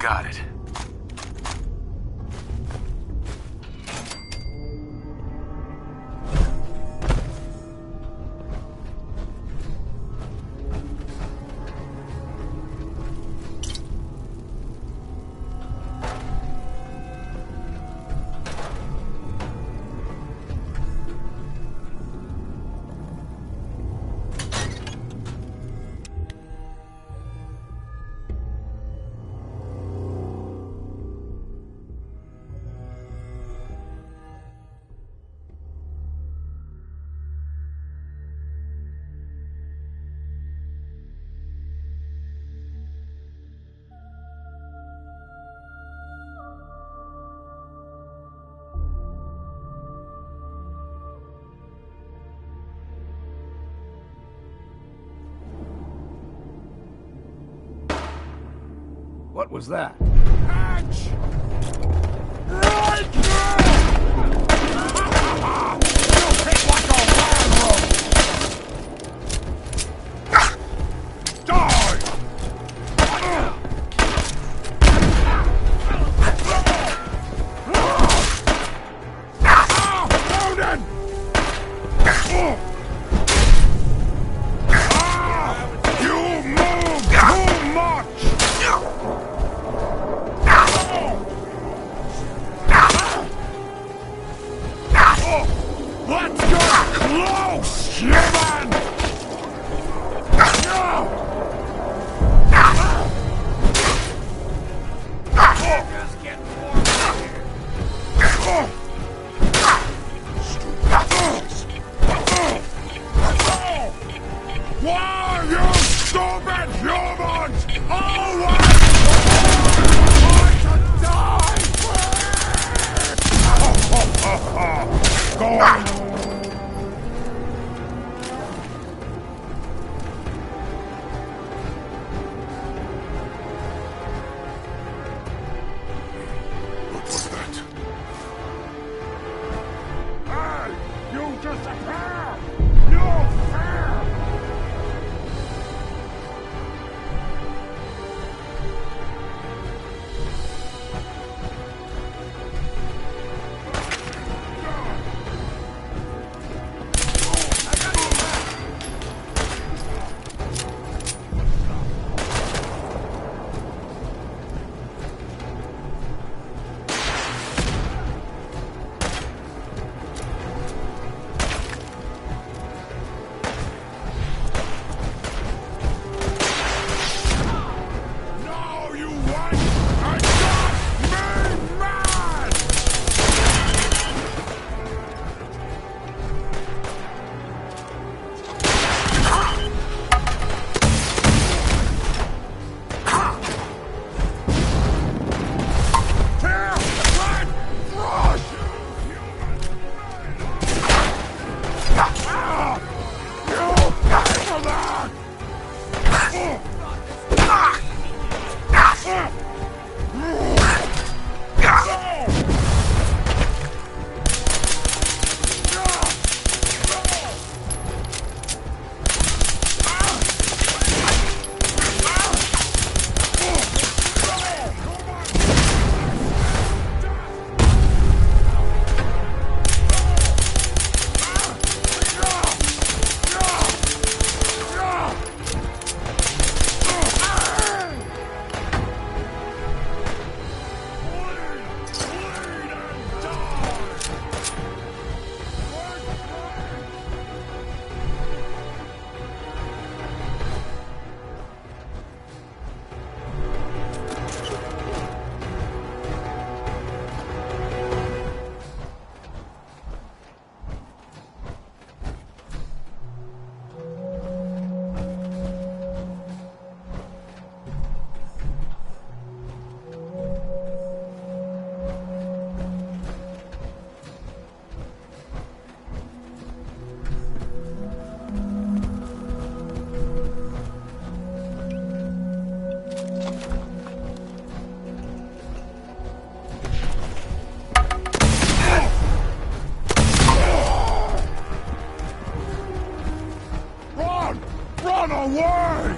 Got it. What was that? Hatch! Right now! You'll hit like a railroad! Die! Loaded! You move too much! Let's get close, human! Just get more Why, you stupid humans! Always try to die! Go on! What was that? Hey! You disappear! You fair! No, you want and got me mad! Here, let brush! You pay for that! Run away!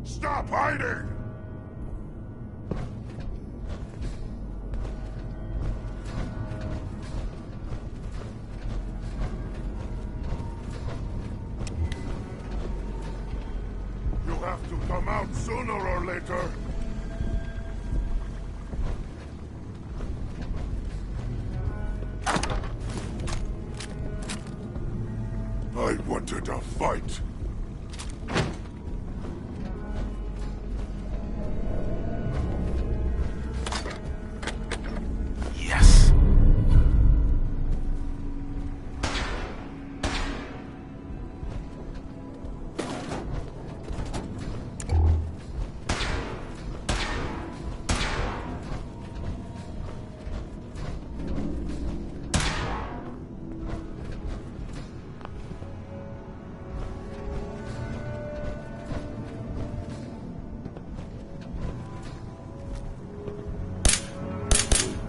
Stop hiding! You have to come out sooner or later. I wanted a fight. Yes.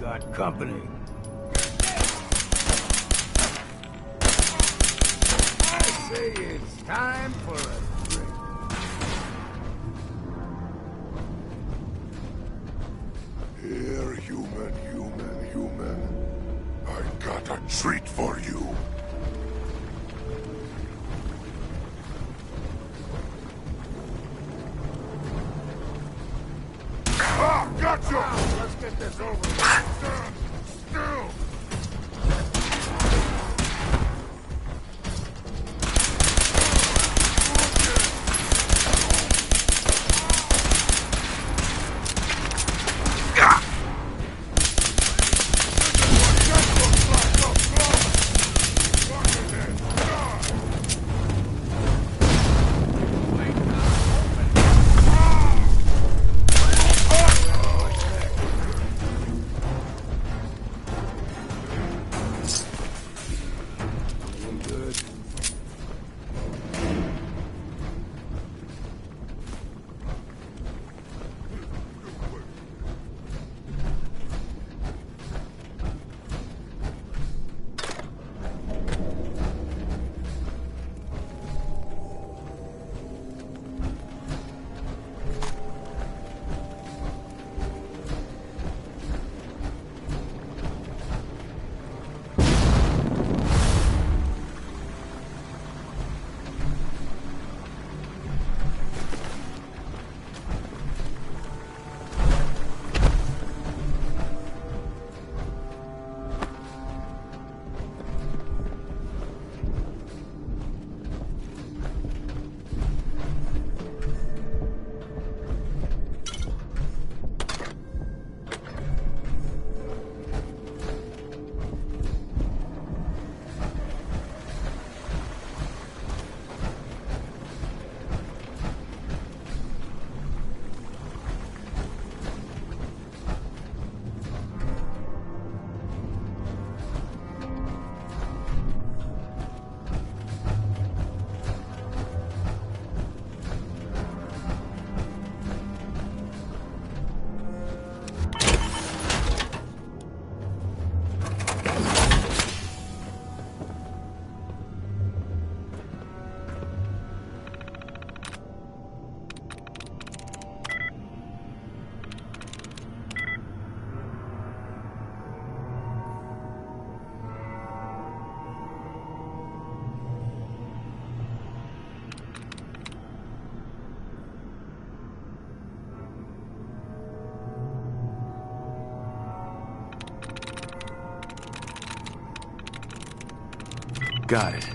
Got company. I say it's time for a drink. Here, human. I got a treat for you. Ah, gotcha! Let's get this over with. Stand still! Got it.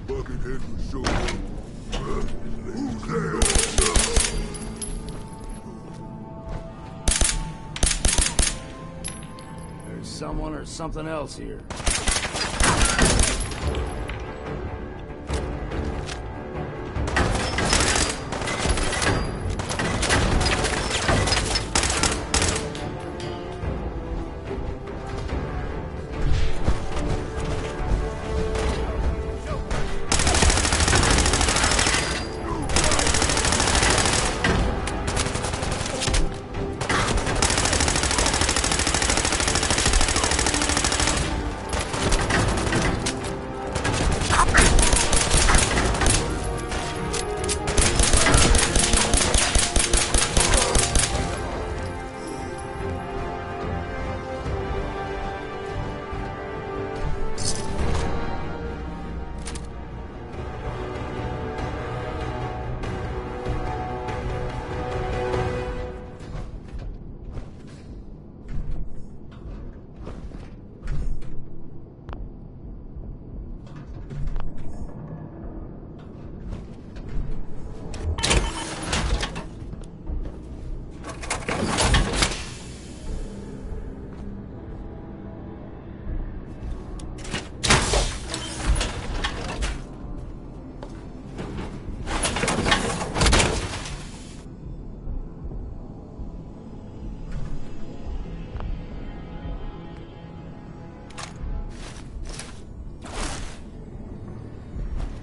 Buckethead was so who's there? There's someone or something else here.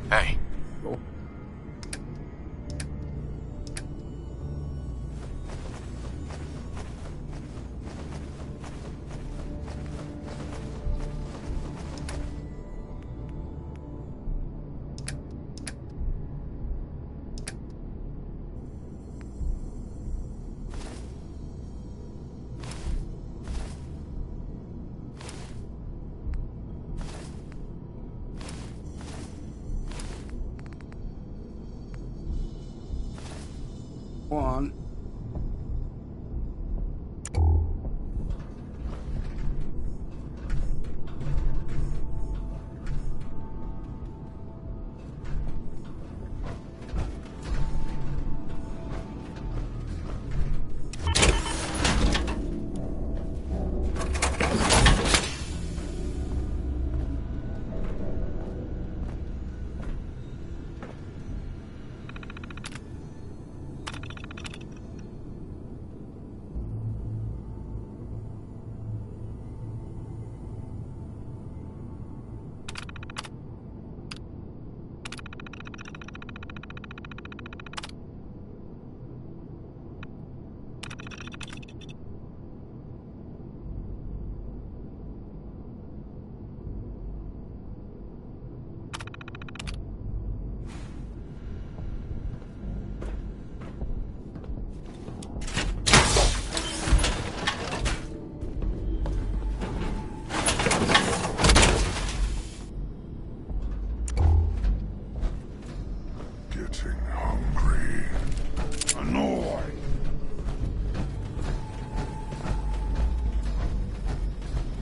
Hey. One.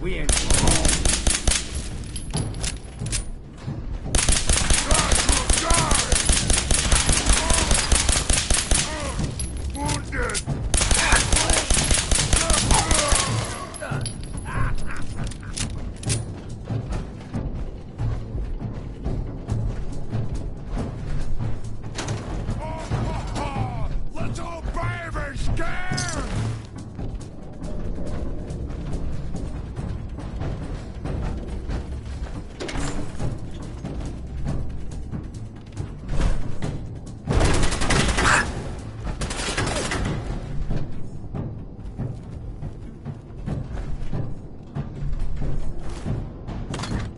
We ain't home. Wounded! Little baby scared!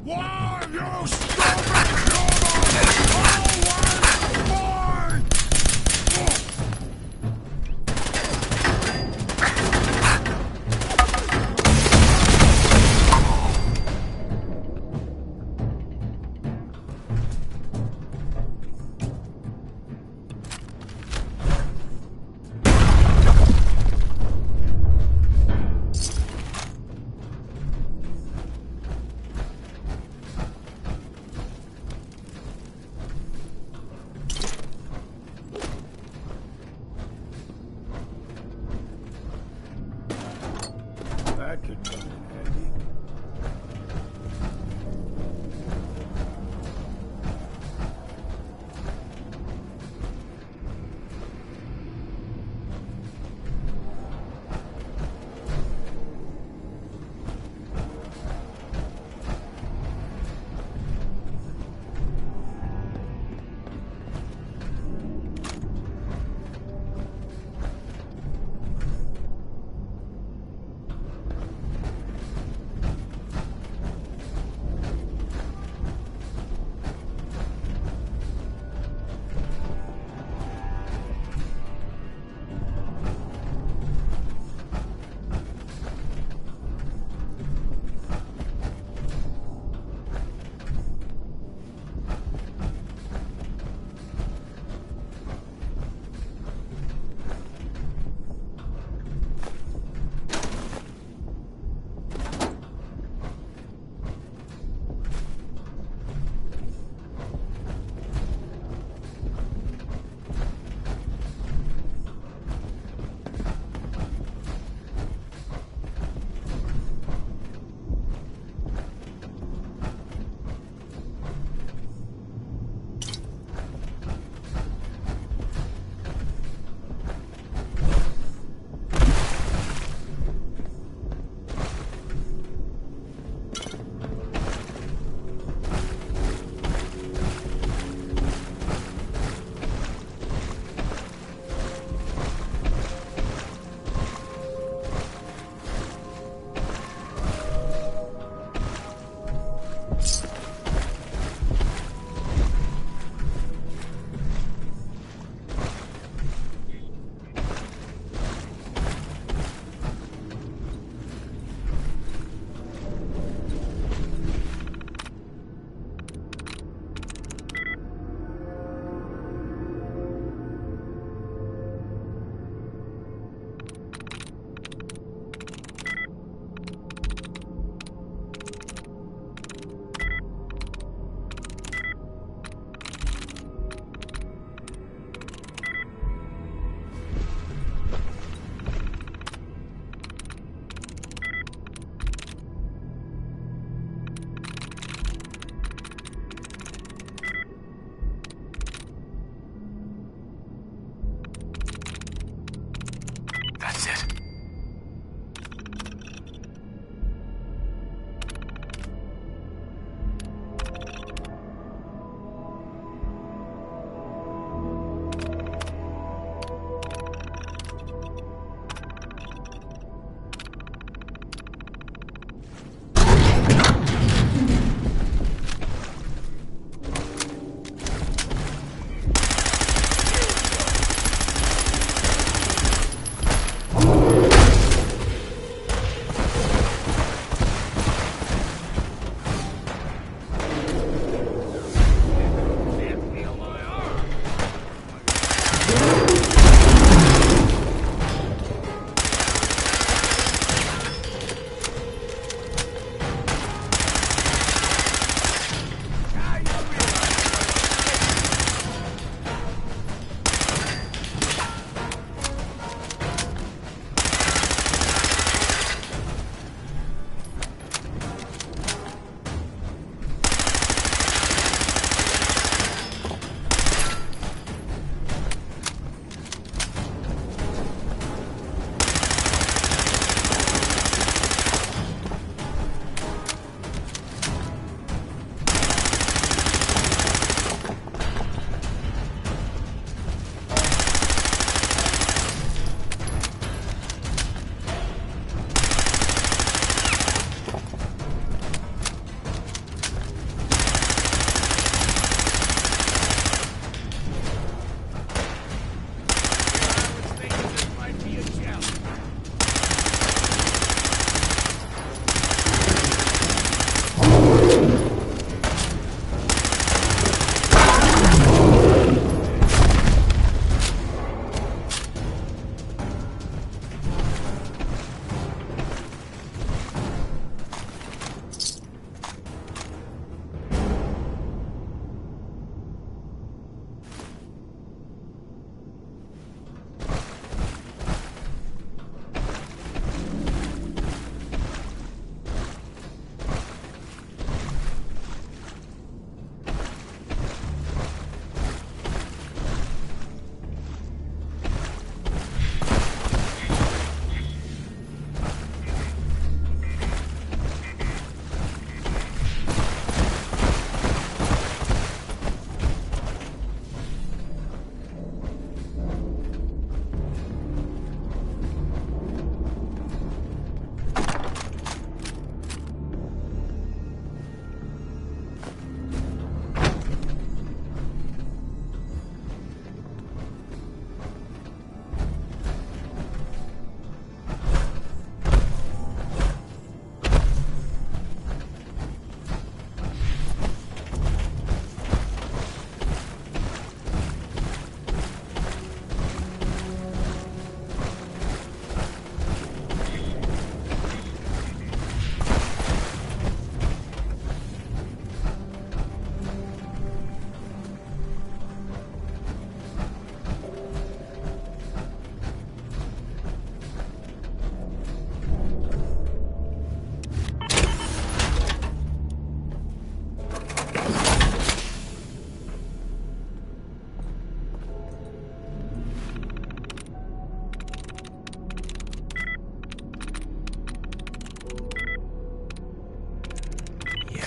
Why, you stupid human! Always mine! That could come in handy.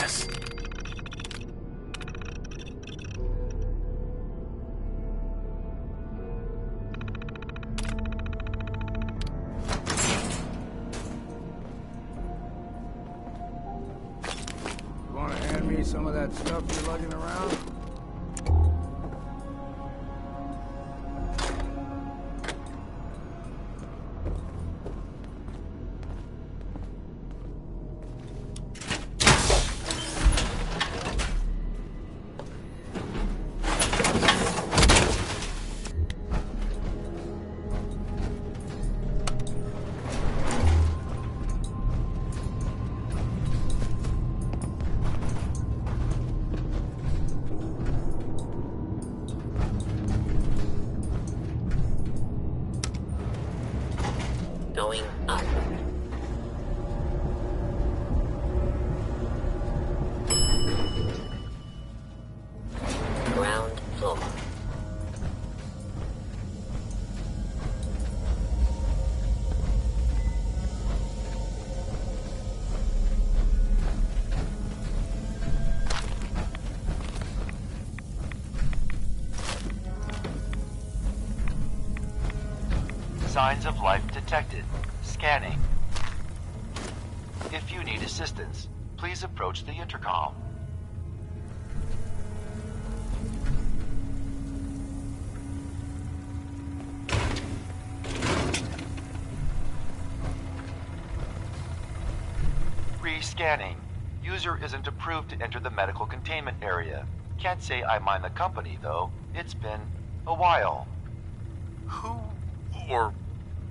this. You want to hand me some of that stuff you're lugging around? Going up. Ground floor. Signs of life detected. Scanning. If you need assistance, please approach the intercom. Re-scanning. User isn't approved to enter the medical containment area. Can't say I mind the company, though. It's been a while. Who or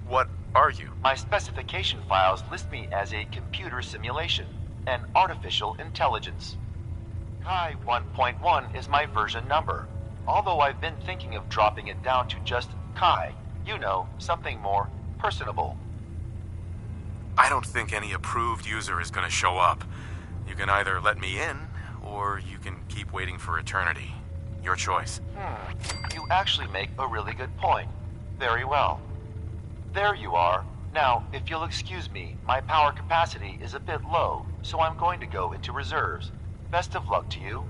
what are you? My specification files list me as a computer simulation, an artificial intelligence. Chi 1.1 is my version number, although I've been thinking of dropping it down to just Chi. You know, something more personable. I don't think any approved user is going to show up. You can either let me in, or you can keep waiting for eternity. Your choice. You actually make a really good point. Very well. There you are. Now, if you'll excuse me, my power capacity is a bit low, so I'm going to go into reserves. Best of luck to you.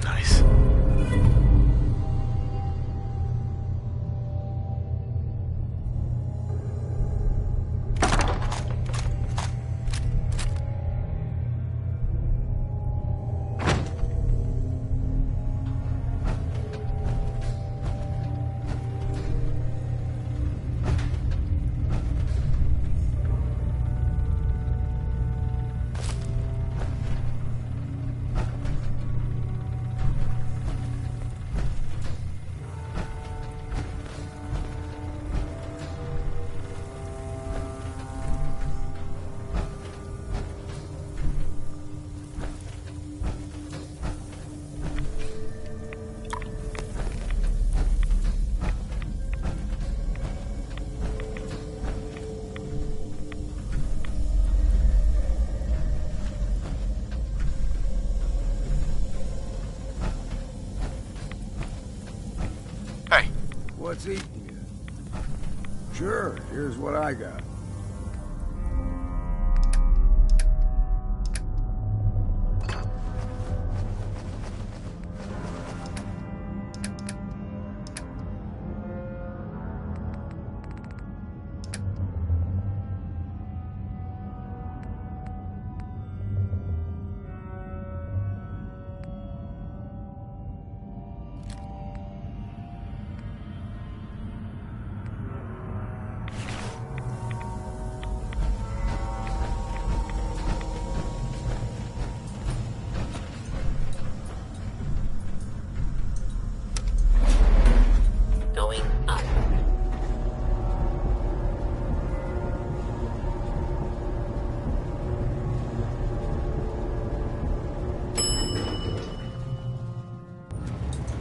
Nice. What's eating you? Sure, here's what I got.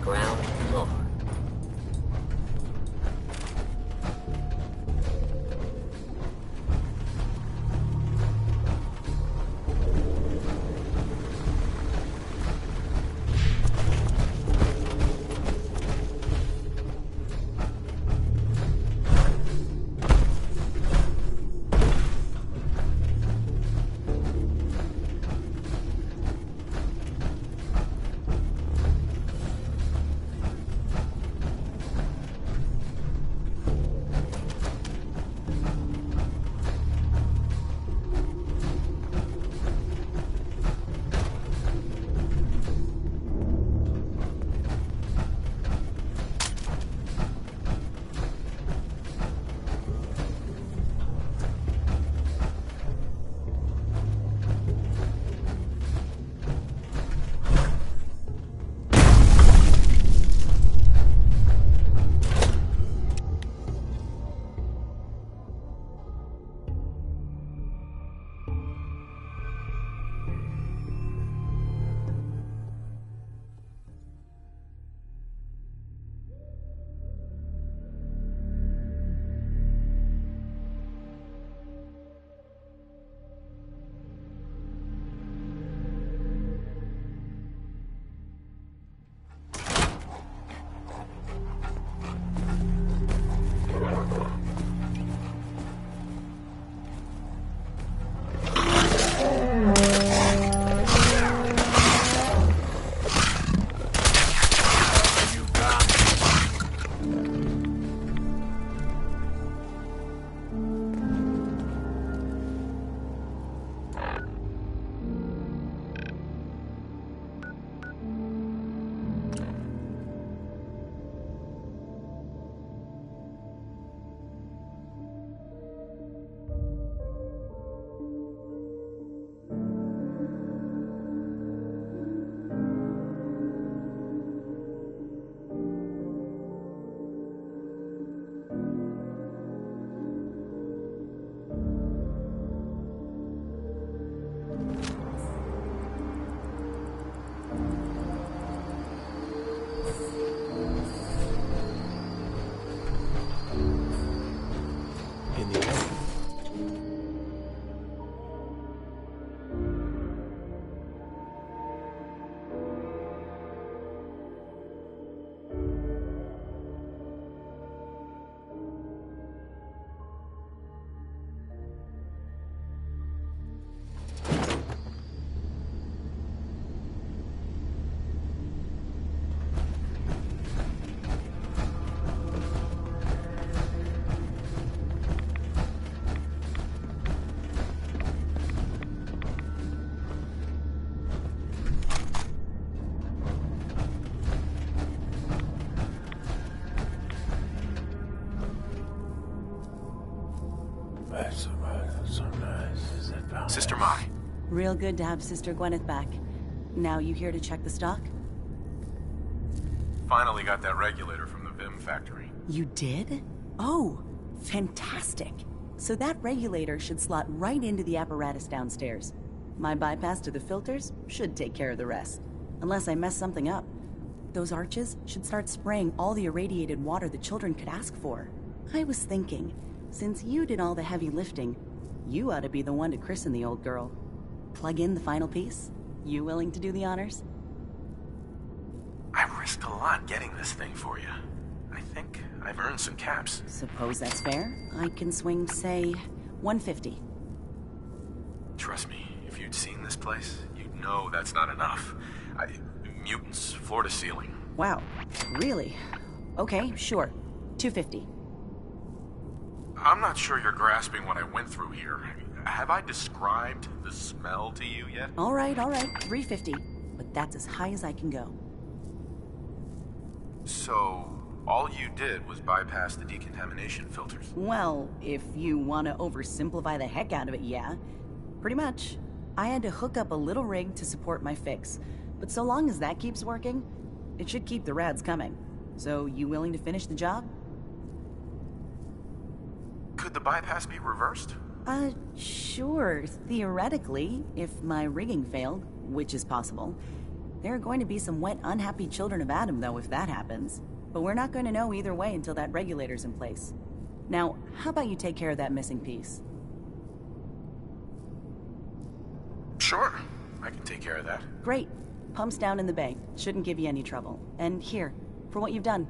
ground floor. Sister Mai. Real good to have Sister Gwyneth back. Now you here to check the stock? Finally got that regulator from the Vim factory. You did? Oh, fantastic. So that regulator should slot right into the apparatus downstairs. My bypass to the filters should take care of the rest. Unless I mess something up. Those arches should start spraying all the irradiated water the children could ask for. I was thinking, since you did all the heavy lifting, you ought to be the one to christen the old girl. Plug in the final piece? You willing to do the honors? I risked a lot getting this thing for you. I think I've earned some caps. Suppose that's fair. I can swing, say, 150. Trust me, if you'd seen this place, you'd know that's not enough. Mutants, floor to ceiling. Wow, really? Okay, sure. 250. I'm not sure you're grasping what I went through here. Have I described the smell to you yet? All right, 350. But that's as high as I can go. So, all you did was bypass the decontamination filters? Well, if you want to oversimplify the heck out of it, yeah. Pretty much. I had to hook up a little rig to support my fix. But so long as that keeps working, it should keep the rads coming. So, you willing to finish the job? Could the bypass be reversed? Sure, theoretically, if my rigging failed, which is possible. There are going to be some wet, unhappy children of Adam, though, if that happens. But we're not going to know either way until that regulator's in place. Now, how about you take care of that missing piece? Sure, I can take care of that. Great. Pump's down in the bay. Shouldn't give you any trouble. And here, for what you've done.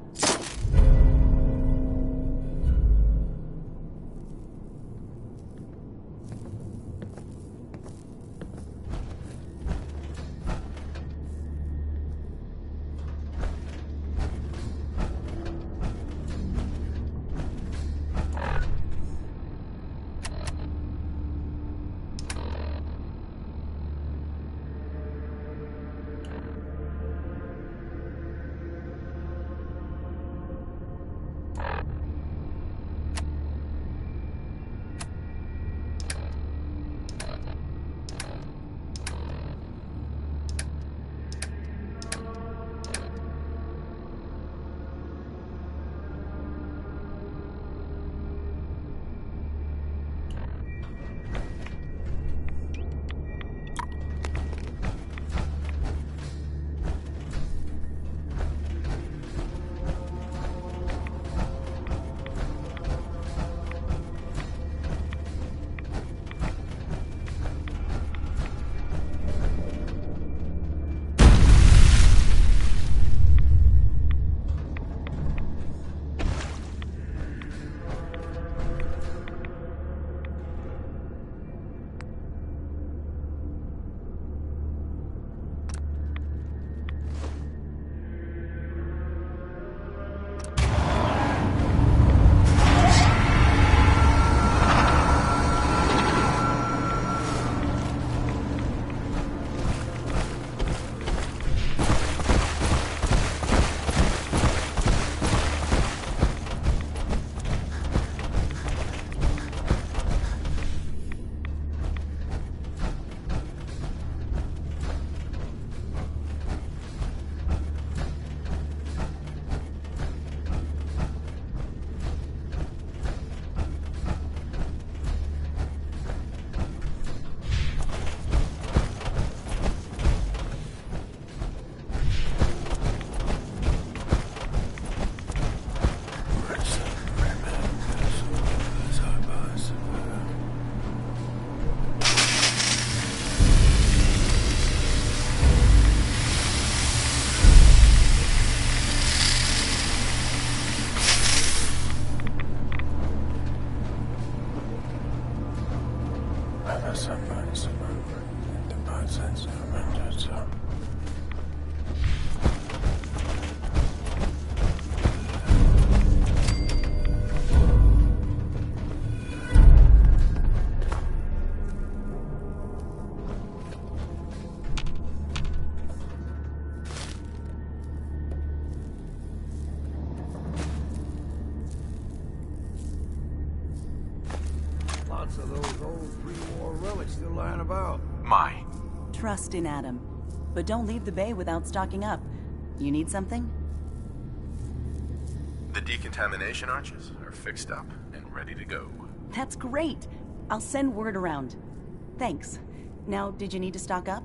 Lots of those old pre-war relics still lying about. Trust in Adam. But don't leave the bay without stocking up. You need something? The decontamination arches are fixed up and ready to go. That's great. I'll send word around. Thanks. Now, did you need to stock up?